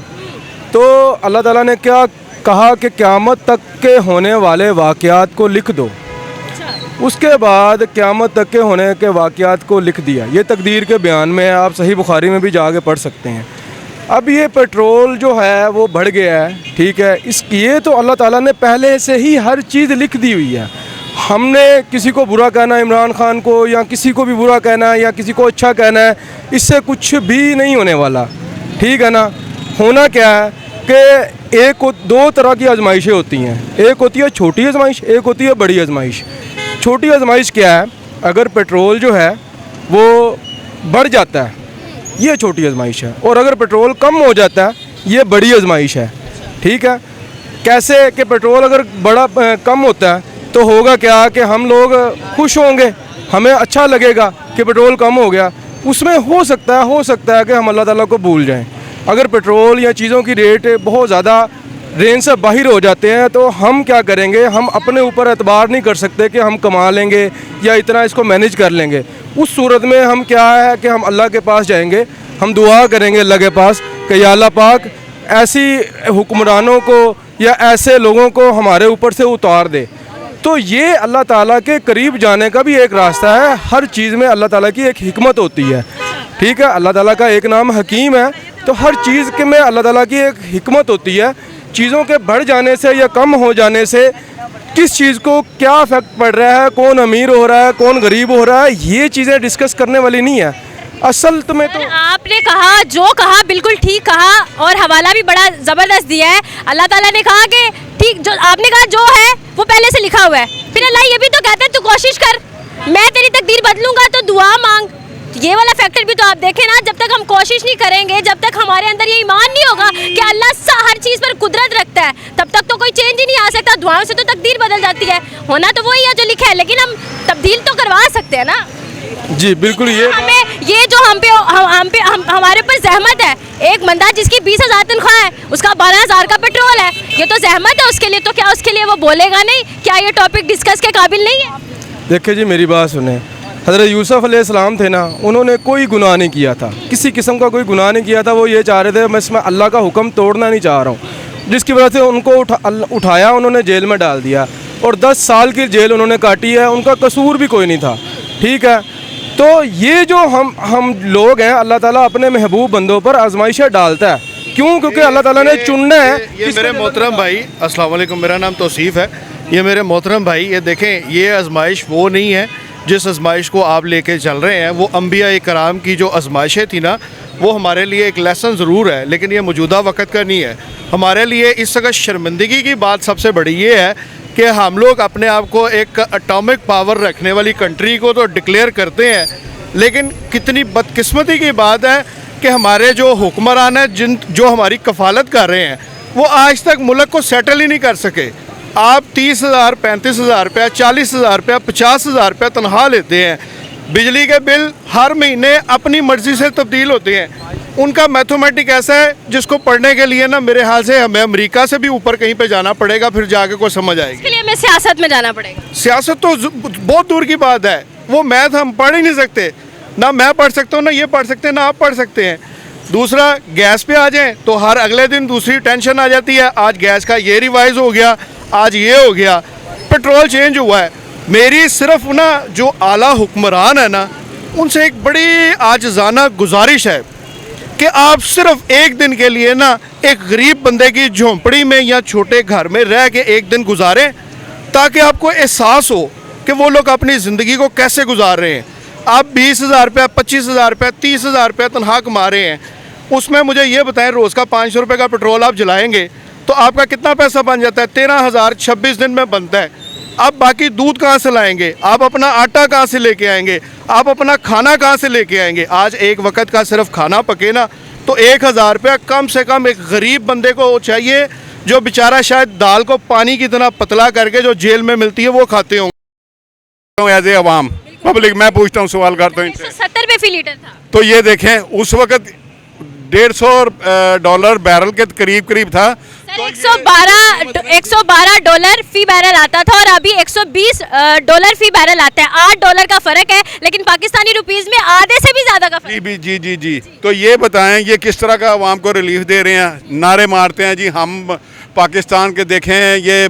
तो अल्लाह ताला ने क्या कहा कि क़यामत तक के होने वाले वाक़यात को लिख दो। उसके बाद क़यामत तक के होने के वाक़यात को लिख दिया। ये तकदीर के बयान में है, आप सही बुखारी में भी जाके पढ़ सकते हैं। अब ये पेट्रोल जो है वो बढ़ गया है, ठीक है, ये तो अल्लाह ताला ने पहले से ही हर चीज़ लिख दी हुई है। हमने किसी को बुरा कहना, इमरान खान को, या किसी को भी बुरा कहना है, या किसी को अच्छा कहना है, इससे कुछ भी नहीं होने वाला, ठीक है ना। होना क्या है कि दो तरह की आजमाइशें होती हैं। एक होती है छोटी आजमाइश, एक होती है बड़ी आजमाइश। छोटी आजमाइश क्या है? अगर पेट्रोल जो है वो बढ़ जाता है, ये छोटी आजमाइश है। और अगर पेट्रोल कम हो जाता है, ये बड़ी आजमाइश है, ठीक है। कैसे कि पेट्रोल अगर कम होता है तो होगा क्या कि हम लोग खुश होंगे, हमें अच्छा लगेगा कि पेट्रोल कम हो गया। उसमें हो सकता है कि हम अल्लाह ताला को भूल जाएं। अगर पेट्रोल या चीज़ों की रेट बहुत ज़्यादा रेंज से बाहर हो जाते हैं तो हम क्या करेंगे? हम अपने ऊपर एतबार नहीं कर सकते कि हम कमा लेंगे या इतना इसको मैनेज कर लेंगे। उस सूरत में हम क्या है कि हम अल्लाह के पास जाएंगे, हम दुआ करेंगे अल्लाह के पास कि या अल्लाह पाक ऐसी हुक्मरानों को या ऐसे लोगों को हमारे ऊपर से उतार दे। तो ये अल्लाह ताला के करीब जाने का भी एक रास्ता है। हर चीज़ में अल्लाह ताला की एक हिकमत होती है, ठीक है। अल्लाह ताला का एक नाम हकीम है, तो हर चीज़ के में अल्लाह ताला की एक हिकमत होती है। चीज़ों के बढ़ जाने से या कम हो जाने से किस चीज़ को क्या इफेक्ट पड़ रहा है, कौन अमीर हो रहा है, कौन गरीब हो रहा है, ये चीज़ें डिस्कस करने वाली नहीं है। असल में तो आपने कहा, जो कहा बिल्कुल ठीक कहा, और हवाला भी बड़ा ज़बरदस्त दिया है। अल्लाह ताला ने कहा कि ठीक, जो आपने कहा जो है वो पहले से लिखा हुआ है। फिर अल्लाह ये भी तो कहता है तू कोशिश कर, मैं तेरी तकदीर बदलूंगा, तो दुआ मांग। ये वाला फैक्टर भी तो आप देखें ना, जब तक हम कोशिश नहीं करेंगे, जब तक हमारे अंदर ये ईमान नहीं होगा कि अल्लाह हर चीज़ पर कुदरत रखता है, तब तक तो कोई चेंज ही नहीं आ सकता। दुआओं से तो तकदीर बदल जाती है, होना तो वही है जो लिखा है, लेकिन हम तब्दील तो करवा सकते हैं ना। जी बिल्कुल, ये जो हमारे ऊपर जहमत है, एक बंदा जिसकी 20,000 तनख्वाह है, उसका 12,000 का पेट्रोल है, ये तो जहमत है उसके लिए। तो क्या उसके लिए वो बोलेगा नहीं? क्या ये टॉपिक डिस्कस के काबिल नहीं है? देखिए जी, मेरी बात सुने। हज़रत यूसुफ अलैहिस्सलाम थे ना, उन्होंने कोई गुनाह नहीं किया था, किसी किस्म का कोई गुनाह नहीं किया था। वो ये चाह रहे थे, मैं इसमें अल्लाह का हुक्म तोड़ना नहीं चाह रहा हूँ, जिसकी वजह से उनको उठाया, उन्होंने जेल में डाल दिया और 10 साल की जेल उन्होंने काटी है। उनका कसूर भी कोई नहीं था, ठीक है। तो ये जो हम लोग हैं, अल्लाह ताला अपने महबूब बंदों पर आजमाइशें डालता है। क्यों? क्योंकि अल्लाह ताला ने चुनना है। ये मेरे मोहतरम भाई, अस्सलाम वालेकुम, मेरा नाम तौसीफ़ है। ये मेरे मोहतरम भाई, ये देखें, ये आजमाइश वो नहीं है जिस आजमाइश को आप लेके चल रहे हैं। वो अम्बिया कराम की जो आजमाइशें थी ना, वो हमारे लिए एक लेसन ज़रूर है, लेकिन ये मौजूदा वक्त का नहीं है। हमारे लिए इस वक्त शर्मिंदगी की बात सबसे बड़ी ये है कि हम लोग अपने आप को एक एटॉमिक पावर रखने वाली कंट्री को तो डिक्लेयर करते हैं, लेकिन कितनी बदकिस्मती की बात है कि हमारे जो हुक्मरान हैं, जो हमारी कफ़ालत कर रहे हैं, वो आज तक मुल्क को सेटल ही नहीं कर सके। आप 30,000, 35,000 रुपया, 40,000 रुपया, 50,000 रुपया तनख्वाह लेते हैं। बिजली के बिल हर महीने अपनी मर्ज़ी से तब्दील होते हैं। उनका मैथमेटिक ऐसा है जिसको पढ़ने के लिए ना, मेरे हाल से हमें अमेरिका से भी ऊपर कहीं पे जाना पड़ेगा, फिर जाके कोई समझ आएगी। इसके लिए हमें सियासत में जाना पड़ेगा। सियासत तो बहुत दूर की बात है, वो मैथ हम पढ़ ही नहीं सकते। ना मैं पढ़ सकता हूँ, ना ये पढ़ सकते हैं, ना आप पढ़ सकते हैं। दूसरा, गैस पे आ जाएं तो हर अगले दिन दूसरी टेंशन आ जाती है। आज गैस का ये रिवाइज़ हो गया, आज ये हो गया, पेट्रोल चेंज हुआ है। मेरी सिर्फ ना जो आला हुक्मरान है ना, उनसे एक बड़ी आजिज़ाना गुजारिश है कि आप सिर्फ एक दिन के लिए ना एक गरीब बंदे की झोंपड़ी में या छोटे घर में रह के एक दिन गुजारें, ताकि आपको एहसास हो कि वो लोग अपनी ज़िंदगी को कैसे गुजार रहे हैं। आप 20,000 रुपया, 25,000 रुपया, 30,000 रुपया तनख्वाह कमा रहे हैं, उसमें मुझे ये बताएं, रोज़ का 500 रुपये का पेट्रोल आप जलाएंगे तो आपका कितना पैसा बन जाता है? 13,000 26 दिन में बनता है। अब बाकी दूध कहाँ से लाएंगे, आप अपना आटा कहाँ से लेके आएंगे, आप अपना खाना कहाँ से लेके आएंगे। आज एक वक्त का सिर्फ खाना पके ना तो 1000 रुपया कम से कम एक गरीब बंदे को चाहिए, जो बेचारा शायद दाल को पानी की तरह पतला करके जो जेल में मिलती है वो खाते होंगे। एज ए अवाम पब्लिक मैं पूछता हूँ, सवाल करता हूँ इनसे। 170 रुपए फी लीटर था। तो ये देखें उस वक्त $150 बैरल के करीब था। सर 112 डॉलर फी बैरल आता था और अभी $120 फी बैरल आता है। $8 का फर्क है, लेकिन पाकिस्तानी रुपीस में आधे से भी ज्यादा का फर्क है। जी। तो ये बताएं ये किस तरह का अवाम को रिलीफ दे रहे हैं। नारे मारते हैं जी हम पाकिस्तान के, देखें ये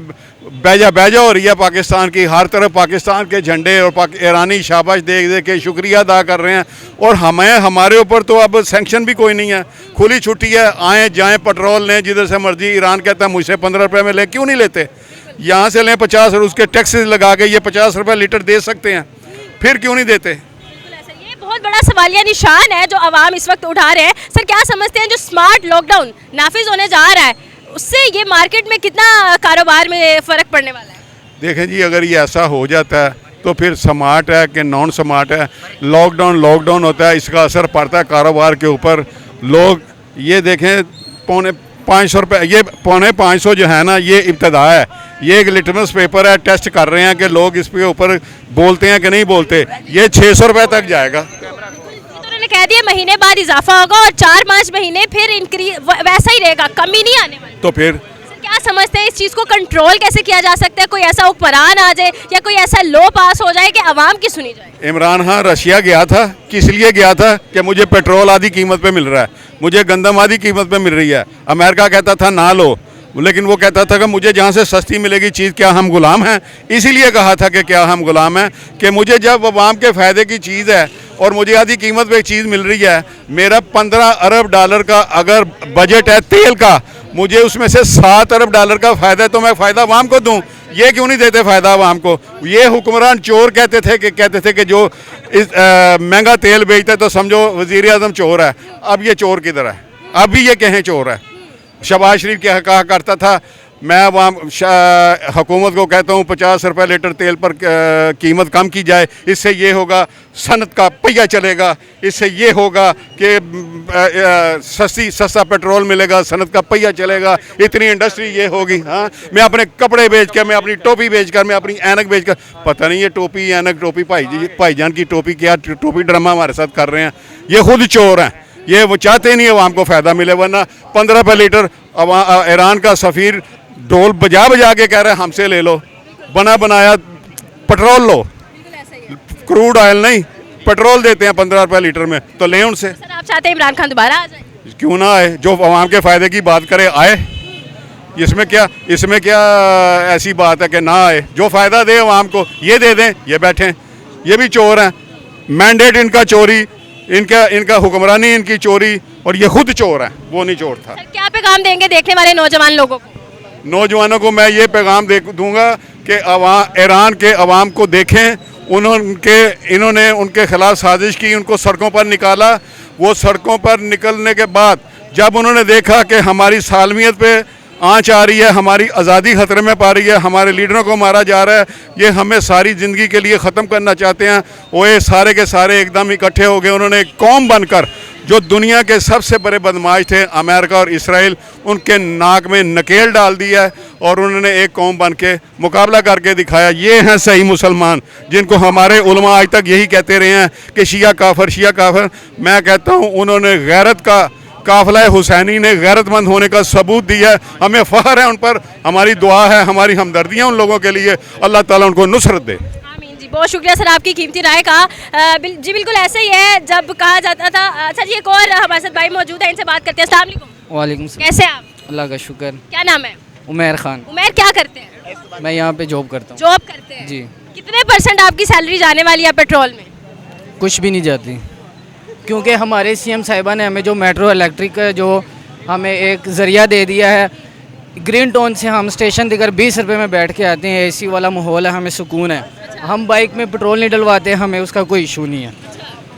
बैजा हो रही है पाकिस्तान की, हर तरफ पाकिस्तान के झंडे और ईरानी शाबाश दे के शुक्रिया अदा कर रहे हैं। और हमारे ऊपर तो अब सैंक्शन भी कोई नहीं है, खुली छुट्टी है, आएँ जाएँ पेट्रोल लें जिधर से मर्जी। ईरान कहता है मुझसे 15 रुपये में लें, क्यों नहीं लेते? यहाँ से लें 50 और उसके टैक्सेस लगा के ये 50 रुपये लीटर दे सकते हैं, फिर क्यों नहीं देते? ये बहुत बड़ा सवालिया निशान है जो अवाम इस वक्त उठा रहे हैं। सर क्या समझते हैं जो स्मार्ट लॉकडाउन नाफिज होने जा रहा है उससे ये मार्केट में कितना कारोबार में फ़र्क पड़ने वाला है? देखें जी अगर ये ऐसा हो जाता है तो फिर स्मार्ट है कि नॉन स्मार्ट है, लॉकडाउन होता है, इसका असर पड़ता है कारोबार के ऊपर। लोग ये देखें $500 ये $500 जो है ना ये इब्तदा है, ये एक लिटमस पेपर है, टेस्ट कर रहे हैं कि लोग इस पे ऊपर बोलते हैं कि नहीं बोलते। ये $600 तक जाएगा। उन्होंने कह दिया महीने बाद इजाफा होगा और 4-5 महीने फिर इंक्रीज वैसा ही रहेगा, कमी नहीं आने वाली। तो फिर क्या समझते हैं इस चीज़ को कंट्रोल कैसे किया जा सकता है? कोई ऐसा हुक्मरान आ जाए या कोई ऐसा लॉ पास हो जाए कि आवाम की सुनी जाए? इमरान खान रशिया गया था, किस लिए गया था? कि मुझे पेट्रोल आधी कीमत पे मिल रहा है, मुझे गंदम आधी कीमत पे मिल रही है। अमेरिका कहता था ना लो, लेकिन वो कहता था कि मुझे जहाँ से सस्ती मिलेगी चीज़, क्या हम गुलाम हैं? इसीलिए कहा था कि क्या हम गुलाम हैं कि मुझे जब अवाम के फ़ायदे की चीज़ है और मुझे आधी कीमत पे चीज़ मिल रही है, मेरा $15 अरब का अगर बजट है तेल का, मुझे उसमें से $7 अरब का फ़ायदा है, तो मैं फ़ायदा अवाम को दूँ। ये क्यों नहीं देते फ़ायदा अवाम को? ये हुक्मरान चोर कहते थे कि जो इस महंगा तेल बेचते तो समझो वज़ीर आज़म चोर है। अब ये चोर किधर है? अब भी ये कहें चोर है। शहबाज शरीफ क्या कहा करता था, मैं अवाम हुकूमत को कहता हूँ 50 रुपये लीटर तेल पर कीमत कम की जाए, इससे ये होगा सनत का पहिया चलेगा, इससे ये होगा कि सस्ता पेट्रोल मिलेगा, सनत का पहिया चलेगा, इतनी इंडस्ट्री ये होगी। हाँ, मैं अपने कपड़े बेच कर, मैं अपनी टोपी बेच कर, मैं अपनी ऐनक बेच कर, पता नहीं ये टोपी ऐनक टोपी भाईजान की टोपी क्या टोपी ड्रामा हमारे साथ कर रहे हैं। ये खुद चोर हैं, ये वो चाहते नहीं अवाम को फ़ायदा मिले। वरना 15 रुपये लीटर ईरान का सफ़ीर ढोल बजा के कह रहे हैं हमसे ले लो, बना बनाया पेट्रोल लो, क्रूड ऑयल नहीं पेट्रोल देते हैं 15 रुपये लीटर में, तो लें उनसे। सर आप चाहते हैं इमरान खान दोबारा आ जाए? क्यों ना आए, जो अवाम के फ़ायदे की बात करे आए। इसमें क्या ऐसी बात है कि ना आए? जो फ़ायदा दे अवाम को ये दे दें, ये बैठें। ये भी चोर हैं, मैंडेट इनका चोरी, इनका हुक्मरानी इनकी चोरी, और ये खुद चोर है, वो नहीं चोर था। सर क्या पैगाम देंगे देखने वाले नौजवान लोगों को? नौजवानों को मैं ये पैगाम दूंगा कि ईरान के अवाम को देखें, इन्होंने उनके खिलाफ साजिश की, उनको सड़कों पर निकाला। वो सड़कों पर निकलने के बाद जब उन्होंने देखा कि हमारी सालमियत पे आँच आ रही है, हमारी आज़ादी ख़तरे में पा रही है, हमारे लीडरों को मारा जा रहा है, ये हमें सारी ज़िंदगी के लिए ख़त्म करना चाहते हैं, वो ये सारे के सारे एकदम इकट्ठे हो गए। उन्होंने एक कौम बनकर, जो दुनिया के सबसे बड़े बदमाश थे अमेरिका और इसराइल, उनके नाक में नकेल डाल दिया है और उन्होंने एक कौम बन के मुकाबला करके दिखाया। ये हैं सही मुसलमान, जिनको हमारे उलमा आज तक यही कहते रहे हैं कि शिया काफिर। मैं कहता हूँ उन्होंने गैरत का काफिला हुसैनी ने गैरतमंद होने का सबूत दिया है। हमें फ़ख्र है उन पर, हमारी दुआ है, हमारी हमदर्दियाँ उन लोगों के लिए, अल्लाह ताला उनको नुसरत दे। जी बहुत शुक्रिया सर आपकी कीमती राय का। जी बिल्कुल ऐसे ही है जब कहा जाता था। अच्छा जी एक और हमारे साथ भाई मौजूद है, इनसे बात करते हैं। अस्सलाम वालेकुम। वालेकुम सलाम। कैसे आप? अल्लाह का शुक्र। क्या नाम है? उमैर खान। उमैर क्या करते हैं? मैं यहाँ पे जॉब करता हूँ। जॉब करते हैं जी। कितने % आपकी सैलरी जाने वाली है पेट्रोल में? कुछ भी नहीं जाती, क्योंकि हमारे CM साहिबा ने हमें जो मेट्रो इलेक्ट्रिक जो हमें एक ज़रिया दे दिया है, ग्रीन टाउन से हम स्टेशन देकर 20 रुपये में बैठ के आते हैं, AC वाला माहौल है, हमें सुकून है। हम बाइक में पेट्रोल नहीं डलवाते, हमें उसका कोई इशू नहीं है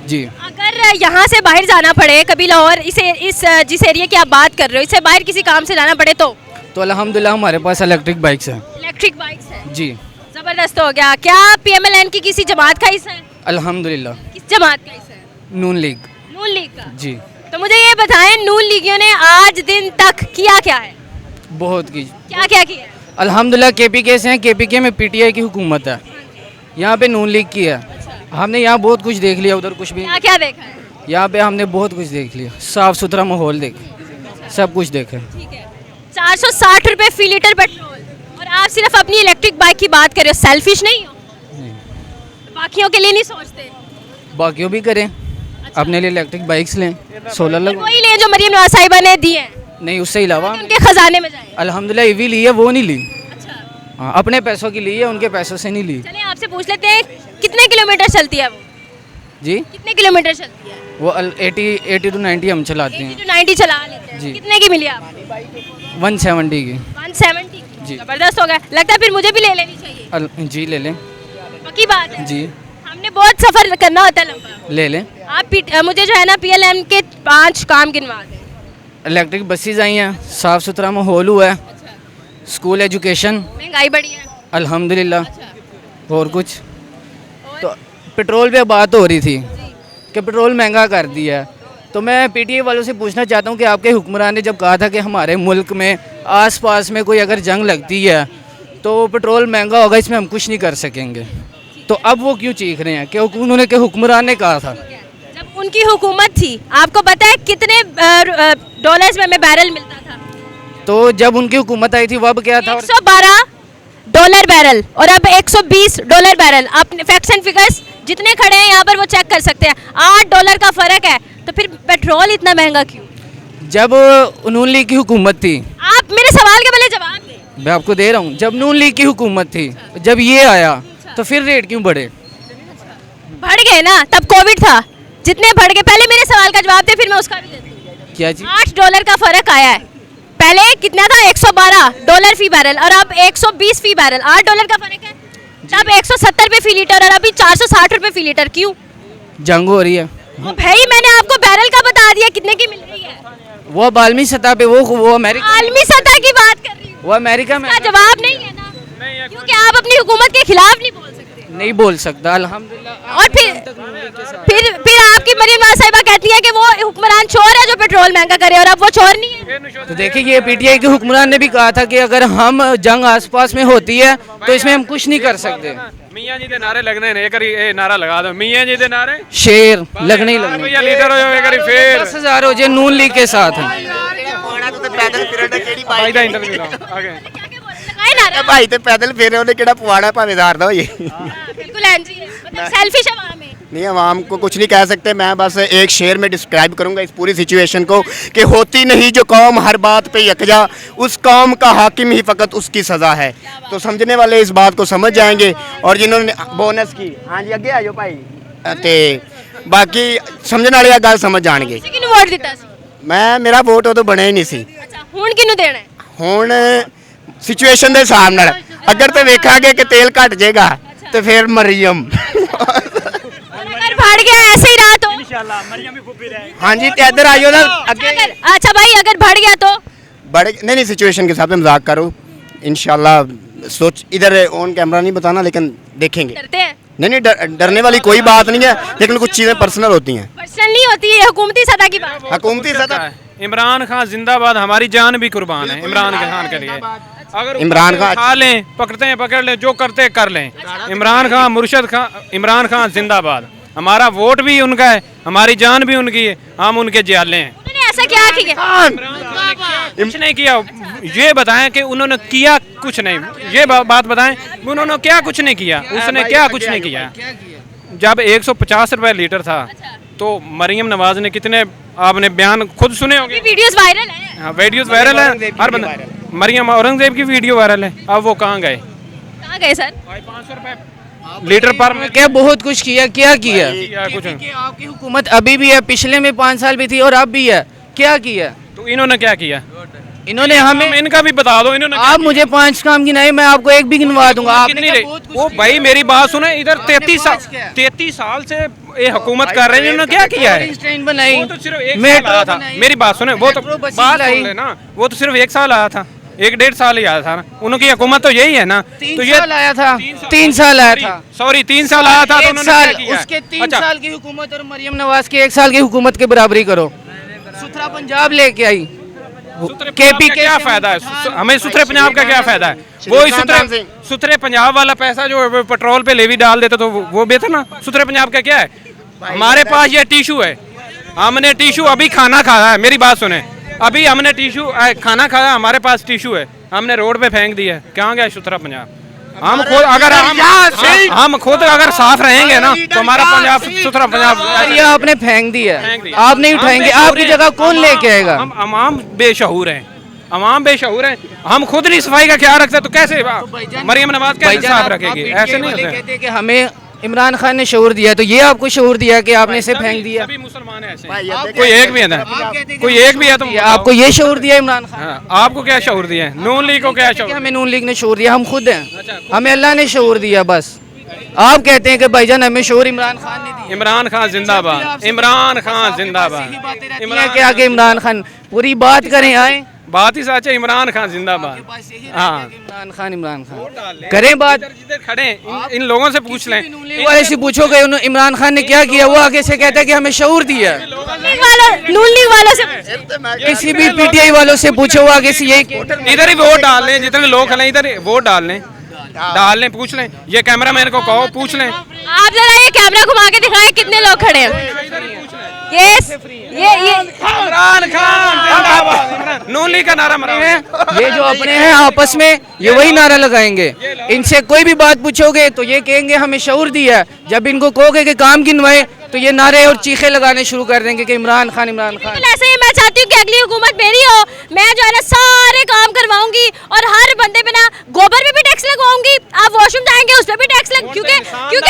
जी। अगर यहाँ से बाहर जाना पड़े कभी लाहौर, जिस एरिया की आप बात कर रहे हो, इससे बाहर किसी काम से जाना पड़े तो अल्हम्दुलिल्लाह हमारे पास इलेक्ट्रिक बाइक्स हैं। इलेक्ट्रिक बाइक्स है जी। ज़बरदस्त। जबरदस्त हो गया। क्या PMLN की किसी जमात का हिस्सा है? अल्हम्दुलिल्लाह। किस जमात का हिस्सा है? नून लीग। नून लीग का। जी। तो मुझे ये बताएं, नून लीगियों ने आज दिन तक किया क्या है? बहुत की। क्या क्या किया है? अल्हम्दुलिल्लाह KPK से हैं, KPK में PTI की हुकूमत है, यहाँ पे नून लीग की है। हमने यहाँ बहुत कुछ देख लिया, उधर कुछ भी। क्या क्या देखा है? यहाँ पे हमने बहुत कुछ देख लिया, साफ सुथरा माहौल देखा, सब कुछ देखा। ठीक है। 460 रुपए फी लीटर पेट्रोल, और आप सिर्फ अपनी इलेक्ट्रिक बाइक की बात कर रहे हो। सेल्फिश नहीं हो? बाकियों के लिए नहीं सोचते? बाकियों भी करें, अपने लिए इलेक्ट्रिक बाइक्स लें, सोलर लगवाएं। वही ले जो मरियम नवाज साहिबा ने दी है, नहीं उससे अलावा उनके खजाने में जाए। अल्हम्दुलिल्लाह ईवी ली है, वो नहीं ली। अच्छा। हाँ, अपने पैसों की ली है, उनके पैसों से नहीं ली। चलिए आपसे पूछ लेते हैं, कितने किलोमीटर चलती है वो? जी, कितने किलोमीटर चलती है? वो 80 to 90 हम चलाते हैं। 90 चला लेते हैं। जी। कितने की मिली आपको? 170 की। 170 की। जी। जबरदस्त हो गया। लगता है फिर मुझे भी ले लेनी चाहिए। जी ले लें। पक्की बात है। जी हमने बहुत सफर करना होता है लंबा। ले लें। आप मुझे जो है ना PLN के 5 काम गिनवा दें। इलेक्ट्रिक बसेज आई हैं, साफ़ सुथरा माहौल हुआ है, स्कूल एजुकेशन महंगाई बढ़ी है। अल्हम्दुलिल्लाह। और कुछ तो पेट्रोल पे बात हो रही थी कि पेट्रोल महंगा कर दिया है, तो मैं PTI वालों से पूछना चाहता हूँ कि आपके हुक्मरान ने जब कहा था कि हमारे मुल्क में आसपास में कोई अगर जंग लगती है तो पेट्रोल महंगा होगा, इसमें हम कुछ नहीं कर सकेंगे, तो अब वो क्यों चीख रहे हैं? कि उन्होंने के हुक्मरान ने कहा था। जब उनकी हुकूमत थी, आपको पता है कितने डॉलर्स में हमें बैरल मिलता था? तो जब उनकी हुकूमत आई थी वह क्या था? 112 डॉलर बैरल, और अब 120 डॉलर बैरल। आप फैक्ट्स एंड फिगर्स जितने खड़े हैं यहाँ पर वो चेक कर सकते हैं। $8 का फर्क है, तो फिर पेट्रोल इतना महंगा क्यों? जब नून लीग की हुकूमत थी, आप मेरे सवाल के पहले जवाब दें। मैं आपको दे रहा हूँ, जब नून लीग की हुकूमत थी, जब ये आया तो फिर रेट क्यों बढ़े? बढ़ गए ना, तब कोविड था, जितने बढ़ गए। पहले मेरे सवाल का जवाब दे, फिर मैं उसका भी देती हूँ। क्या जी? $8 का फर्क आया है। पहले कितना था? 112 डॉलर फी बैरल, और अब 120 फी बैरल। $8 का फर्क है। तब 170 रुपए फी लीटर, और अभी 460 रुपए फी लीटर। क्यों? जंग हो रही है। वो भाई मैंने आपको बैरल का बता दिया कितने की मिल रही है। वो आलमी सतह पे, वो अमेरिका, आलमी सतह की बात कर रही हूँ। वो अमेरिका में। इसका जवाब नहीं है ना, क्योंकि आप अपनी हुकूमत के खिलाफ नहीं बोल सकते। नहीं बोल सकता, अल्हम्दुलिल्लाह। और फिर आपकी मरियम नवाज साहिबा कहती है कि वो हुक्मरान चोर है जो पेट्रोल महंगा करे, और अब वो चोर नहीं है। तो देखिए, ये PTI के हुक्मरान ने भी कहा था कि अगर हम जंग आसपास में होती है तो इसमें हम कुछ नहीं कर सकते। मियां जी दे नारे लगने ने, एक नारा लगा दो, मियां जी दे नारे शेर लगने ही लगने। भैया लीडर हो जाओ, एक फिर 10,000 हो जाए, नून लीग के साथ हैं। भाई दा इंटरव्यू आगे भाई ते पैदल फिर उन्हें केड़ा पवाड़ा भावेदार दा होइए। बिल्कुल एंजी है, मतलब सेल्फिश आवाम है। नहीं, आवाम को कुछ नहीं कह सकते। मैं बस एक शेर में डिस्क्राइब करूंगा इस पूरी सिचुएशन को कि होती नहीं जो कौम हर बात पे यकजा, उस कौम का हाकिम ही फ़कत उसकी सज़ा है। तो समझने वाले इस बात को समझ जाएंगे, और जिन्होंने बोनस की, हाँ जी अगे आजो भाई, ते बाकी समझने वाले गल समझ जाएंगे। किहनूं वोट दिता सी? मैं मेरा वोट उदों बनया ही नहीं सी। अच्छा, हुण किहनूं देना है? हुण सिचुएशन के हिसाब नाल अगर तो वेखांगे कि तेल घट जाएगा तो फिर मरियम। अगर बढ़ गया ऐसे ही रहा तो इंशाल्लाह मरियम भी फुफी रहे। हाँ जी, ते इधर आइयो ना अगे। अच्छा भाई, अगर बढ़ गया तो बढ़ नहीं, सिचुएशन के हिसाब से मजाक करो इंशाल्लाह। सोच इधर ऑन कैमरा नहीं बताना, लेकिन देखेंगे। डरते हैं? नहीं, डरने वाली कोई बात नहीं है, लेकिन कुछ चीज़ें पर्सनल होती हैं। पर्सनल नहीं होती है, हुकूमती सतह की बात। हुकूमती सतह। इमरान खान जिंदाबाद, हमारी जान भी कुर्बान है इमरान खान के लिए। अगर इमरान खान खा लें, पकड़ते हैं पकड़ लें, जो करते हैं कर लें। इमरान खान, मुर्शद खान, इमरान खान जिंदाबाद। हमारा वोट भी उनका है, हमारी जान भी उनकी है, हम उनके जियाले हैं। उन्होंने ऐसा क्या किया? कुछ नहीं किया। ये बताएं कि उन्होंने किया कुछ नहीं, ये बात बताएं उन्होंने क्या कुछ नहीं किया। उसने क्या कुछ नहीं किया। जब 150 रुपए लीटर था तो मरियम नवाज ने कितने, आपने बयान खुद सुने होंगे, वीडियोस वायरल है। हाँ, वीडियोस वायरल है, हर बंदा। मरियम औरंगजेब की वीडियो वायरल है। अब वो कहाँ गए? कहाँ गए सर? 500 रुपए लीटर पर में। क्या बहुत कुछ किया, क्या किया? कुछ आपकी हुकूमत अभी भी है, पिछले में 5 साल भी थी और अब भी है, क्या किया? तो इन्होंने क्या किया? इन्होंने हमें, इनका भी बता दो। इन्होंने आप मुझे 5 काम गिनाए, मैं आपको एक भी गिनवा दूंगा। कितनी रही? वो भाई मेरी बात सुने, इधर 33 साल से ये हुकूमत कर रहे हैं, इन्होंने क्या किया है? बनाई, वो तो सिर्फ 1 साल आया था। मेरी बात सुने, वो तो बात सुन लेना, वो तो सिर्फ 1 साल आया था। 1-1.5 साल ही आया था ना, उनकी हुकूमत तो यही है ना। तो 3 साल आया था, 3 साल आया था, सॉरी 3 साल आया था तो उन्होंने क्या किया? उसके 3 अच्छा, साल की हुकूमत और मरियम नवाज की 1 साल की हुकूमत की बराबरी करो। सुथरा पंजाब लेके आई, KP का क्या फायदा है? हमें सुथरे पंजाब का क्या फायदा है? वो ही सुथरे पंजाब वाला पैसा जो पेट्रोल पे लेवी डाल देते तो वो बेहतर ना। सुथरे पंजाब का क्या है? हमारे पास ये टिशू है, हमने टिशू अभी खाना खाया है, मेरी बात सुने, अभी हमने टिशू खाना खाया, हमारे पास टिशू है, हमने रोड पे फेंक दिया, कहाँ गया सुथरा पंजाब? हम खुद अगर हम खुद अगर साफ रहेंगे ना तो हमारा पंजाब सुथरा पंजाब। ये आपने फेंक दिया, आप नहीं उठाएंगे, आपकी जगह कौन लेके आएगा? हम अवाम बेशऊर हैं, अवाम बेशऊर हैं, हम खुद नहीं सफाई का ख्याल रखते तो कैसे मरियम नवाज कैसे साफ रखेगी? ऐसे नहीं होता। कहते कि हमें इमरान खान ने शऊर दिया, तो ये आपको शऊर दिया कि आपने इसे फेंक दिया? सभी मुसलमान हैं ऐसे, कोई एक भी है ना, कोई एक भी है तो आपको ये शऊर दिया इमरान खान? हाँ, आपको क्या शऊर दिया है? नून लीग को क्या शऊर? हमें नून लीग ने शऊर दिया, हम खुद हैं, हमें अल्लाह ने शऊर दिया बस। आप कहते हैं कि भाईजान हमें शऊर इमरान खान ने दिया। इमरान खान जिंदाबाद, इमरान खान जिंदाबाद। इमरान के आगे इमरान खान, पूरी बात करें आए, बात ही सच है, इमरान खान जिंदाबाद। हाँ, इमरान खान करें बात, खड़े इन लोगों से पूछ लें, वाले से पूछोगे इमरान खान ने क्या किया, वो आगे से कहता है कि हमें शऊर दिया। नून लीग वालों से, किसी भी PTI वालों से पूछो, वो आगे से यही इधर ही वोट डाल लें, जितने लोग खड़े इधर ही वोट डाल लें, पूछ लें, ये कैमरा मैन को कहो पूछ लें। आप जरा ये कैमरा घुमा के दिखाएं कितने लोग खड़े हैं। यस, ये इमरान खान जिंदाबाद, नून लीग का नारा मरा है। ये जो अपने हैं आपस में ये वही नारा लगाएंगे, इनसे कोई भी बात पूछोगे तो ये कहेंगे हमें शऊर दिया, जब इनको कहोगे कि काम गिनवाए तो ये नारे और चीखे लगाने शुरू कर देंगे कि इमरान खान इमरान खान। ऐसे ही मैं चाहती हूँ कि अगली हुकूमत मेरी हो, मैं जो है ना सारे काम करवाऊंगी और हर बंदे पे ना गोबर पे भी टैक्स लगवाऊंगी। आप वॉशरूम जाएंगे उस पे भी टैक्स लग, क्योंकि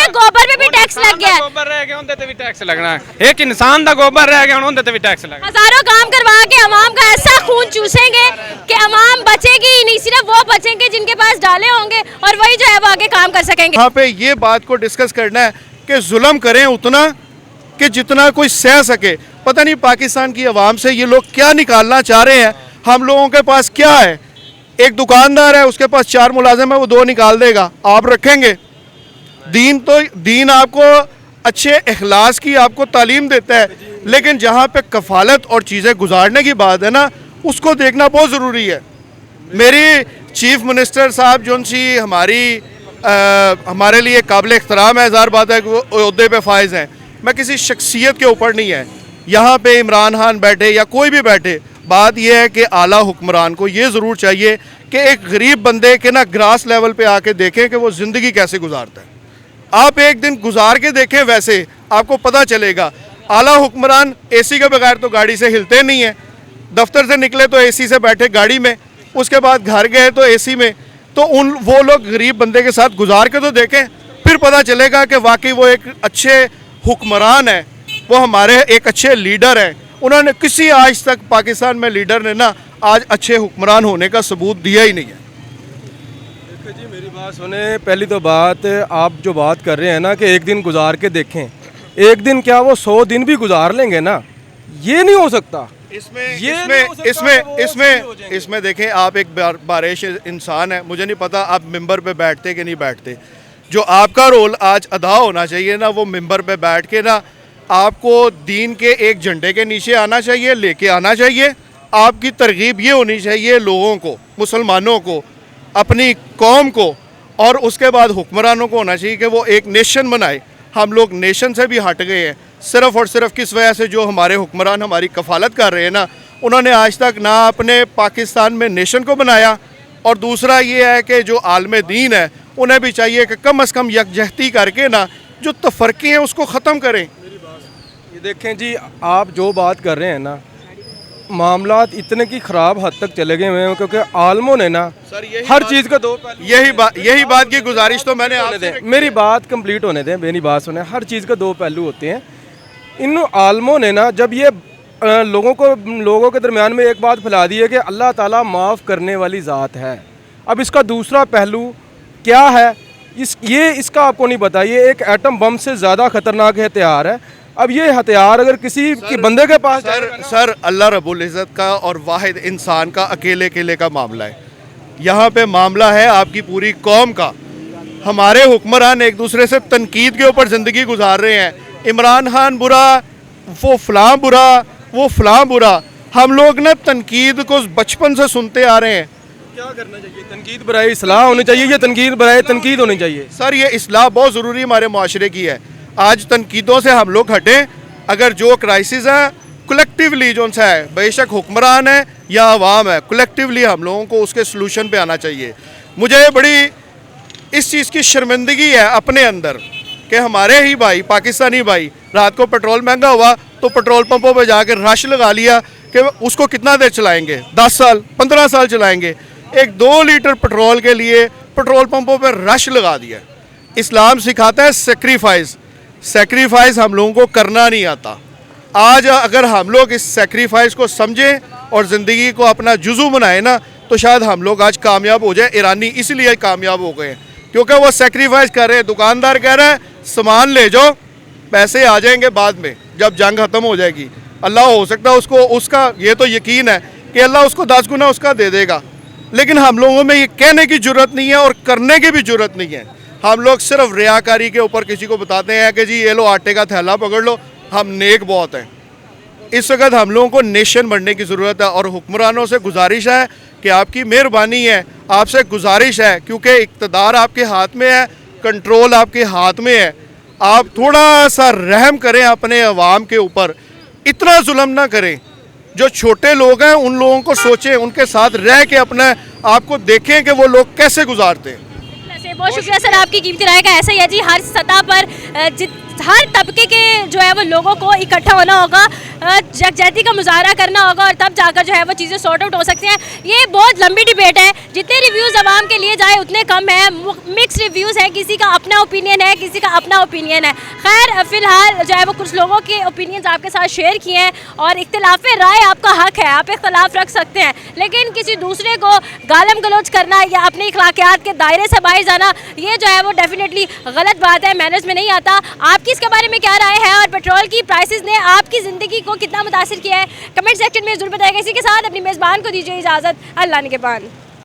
गोबर पे भी टैक्स लग गया है। गोबर रह गया उनते ते भी टैक्स लगना है, एक इंसान दा गोबर रह गया उनते ते भी टैक्स लगना। हजारों काम करवा के अवाम का ऐसा खून चूसेंगे कि अवाम बचेगी नहीं, सिर्फ वो बचेंगे जिनके पास डाले होंगे और वही जो है वो आगे काम कर सकेंगे। यहाँ पे ये बात को डिस्कस करना है कि जुल्म करें उतना कि जितना कोई सह सके। पता नहीं पाकिस्तान की आवाम से ये लोग क्या निकालना चाह रहे हैं। हम लोगों के पास क्या है, एक दुकानदार है उसके पास 4 मुलाजिम है, वो 2 निकाल देगा, आप रखेंगे? दीन आपको अच्छे इखलास की आपको तालीम देता है, लेकिन जहाँ पे कफालत और चीज़ें गुजारने की बात है ना, उसको देखना बहुत ज़रूरी है। मेरी चीफ मिनिस्टर साहब जो सी हमारे लिए काबिल एहतराम है, हज़ार बात है कि वो ओहदे पे फायज़ हैं। मैं किसी शख्सियत के ऊपर नहीं है, यहाँ पे इमरान खान बैठे या कोई भी बैठे, बात यह है कि आला हुक्मरान को ये ज़रूर चाहिए कि एक गरीब बंदे के ना ग्रास लेवल पे आके देखें कि वो ज़िंदगी कैसे गुजारता है। आप एक दिन गुजार के देखें, वैसे आपको पता चलेगा। आला हुक्मरान AC के बगैर तो गाड़ी से हिलते नहीं है, दफ्तर से निकले तो AC से बैठे गाड़ी में, उसके बाद घर गए तो AC में। तो वो लोग गरीब बंदे के साथ गुजार के तो देखें, फिर पता चलेगा कि वाकई वो एक अच्छे हुक्मरान है, वो हमारे एक अच्छे लीडर हैं। उन्होंने किसी आज तक पाकिस्तान में लीडर ने ना आज अच्छे हुक्मरान होने का सबूत दिया ही नहीं है। देखिए जी, मेरी बात सुने। पहली तो बात, आप जो बात कर रहे हैं ना कि एक दिन गुजार के देखें, एक दिन क्या वो 100 दिन भी गुजार लेंगे ना, ये नहीं हो सकता। इसमें देखें, आप एक बारिश इंसान है, मुझे नहीं पता आप मिंबर पे बैठते कि नहीं बैठते। जो आपका रोल आज अदा होना चाहिए ना, वो मिंबर पे बैठ के ना आपको दीन के एक झंडे के नीचे आना चाहिए, लेके आना चाहिए। आपकी तरगीब ये होनी चाहिए लोगों को, मुसलमानों को, अपनी कौम को, और उसके बाद हुक्मरानों को होना चाहिए कि वो एक नेशन बनाए। हम लोग नेशन से भी हट गए हैं, सिर्फ़ और सिर्फ किस वजह से जो हमारे हुक्मरान हमारी कफालत कर रहे हैं ना, उन्होंने आज तक ना अपने पाकिस्तान में नेशन को बनाया, और दूसरा ये है कि जो आलम दीन है उन्हें भी चाहिए कि कम से कम यकजहती करके ना जो तफरक़े हैं उसको ख़त्म करें। ये देखें जी, आप जो बात कर रहे हैं ना, मामलात इतने की ख़राब हद तक चले गए हैं क्योंकि आलमों ने ना हर चीज़ का 2 पहलू। यही बात की गुजारिश तो मैंने आपसे, मेरी बात कंप्लीट होने दें, मेरी बात सुने। हर चीज़ का 2 पहलू होते हैं। इन आलमों ने ना जब ये लोगों के दरमियान में एक बात फैला दी है कि अल्लाह ताला माफ़ करने वाली ज़ात है, अब इसका दूसरा पहलू क्या है, इसका आपको नहीं पता। ये एक एटम बम से ज़्यादा ख़तरनाक हथियार है। अब ये हथियार अगर किसी के बंदे के पास सर अल्लाह रब्बुल इज़्ज़त का और वाहिद इंसान का अकेले का मामला है। यहाँ पे मामला है आपकी पूरी कौम का। हमारे हुक्मरान एक दूसरे से तनकीद के ऊपर ज़िंदगी गुजार रहे हैं, इमरान खान बुरा, वो फ़लाँ बुरा, वो फ़लाँ बुरा। हम लोग ना तनकीद को बचपन से सुनते आ रहे हैं। क्या करना चाहिए? तनकीद बराए इस्लाह होनी चाहिए या तनकीद बराए तनकीद होनी चाहिए? सर ये इस्लाह बहुत ज़रूरी हमारे माशरे की है। आज तनकीदों से हम लोग हटें, अगर जो क्राइसिस है कलेक्टिवली जो सा है, बेशक हुक्मरान है या अवाम है, कलेक्टिवली हम लोगों को उसके सलूशन पे आना चाहिए। मुझे बड़ी इस चीज़ की शर्मिंदगी है अपने अंदर कि हमारे ही भाई पाकिस्तानी भाई, रात को पेट्रोल महंगा हुआ तो पेट्रोल पंपों पे जाकर रश लगा लिया कि उसको कितना देर चलाएंगे, 10 साल 15 साल चलाएंगे। एक 2 लीटर पेट्रोल के लिए पेट्रोल पंपों पर रश लगा दिया। इस्लाम सिखाता है सेक्रीफाइस, सेक्रीफाइस हम लोगों को करना नहीं आता। आज अगर हम लोग इस सेक्रीफाइस को समझें और ज़िंदगी को अपना जुज़ू बनाए ना, तो शायद हम लोग आज कामयाब हो जाए। ईरानी इसलिए कामयाब हो गए क्योंकि वो सेक्रीफाइस कर रहे हैं। दुकानदार कह रहा है सामान ले जाओ, पैसे आ जाएंगे बाद में जब जंग ख़त्म हो जाएगी। अल्लाह हो सकता है उसको, उसका ये तो यकीन है कि अल्लाह उसको 10 गुना उसका दे देगा, लेकिन हम लोगों में ये कहने की ज़रूरत नहीं है और करने की भी ज़रूरत नहीं है। हम लोग सिर्फ रियाकारी के ऊपर किसी को बताते हैं कि जी ये लो आटे का थैला पकड़ लो, हम नेक बहुत हैं। इस वक्त हम लोगों को नेशन बनने की ज़रूरत है और हुक्मरानों से गुजारिश है कि आपकी मेहरबानी है, आपसे गुजारिश है, क्योंकि इक़्तिदार आपके हाथ में है, कंट्रोल आपके हाथ में है। आप थोड़ा सा रहम करें अपने अवाम के ऊपर, इतना जुल्म ना करें। जो छोटे लोग हैं उन लोगों को सोचें, उनके साथ रह के अपने आप को देखें कि वो लोग कैसे गुजारते हैं। बहुत शुक्रिया सर, आपकी कीमती राय का ऐसा ही है जी। हर सतह पर हर तबके के जो है वो लोगों को इकट्ठा होना होगा, यकजहती का मुजाहरा करना होगा और तब जाकर जो है वो चीज़ें सॉर्ट आउट हो सकती हैं। ये बहुत लंबी डिबेट है, जितने रिव्यूज़ आवाम के लिए जाए उतने कम है। मिक्स रिव्यूज़ हैं, किसी का अपना ओपिनियन है, किसी का अपना ओपिनियन है। खैर फ़िलहाल जो है वो कुछ लोगों के ओपिनियंस आपके साथ शेयर किए हैं और इख्तिलाफ़ राय आपका हक है, आप इख्तिलाफ़ रख सकते हैं, लेकिन किसी दूसरे को गालम गलोच करना या अपने अखलाकियात के दायरे से बाहर जाना, ये जो है वो डेफिनेटली गलत बात है, मैनर्स में नहीं आता। आपकी इसके बारे में क्या राय है और पेट्रोल की प्राइसेस ने आपकी ज़िंदगी को कितना मुतासिर किया है, कमेंट सेक्शन में ज़रूर बताइएगा। इसी के साथ अपनी मेज़बान को दीजिए इजाज़त। अल्लाह निगहबान।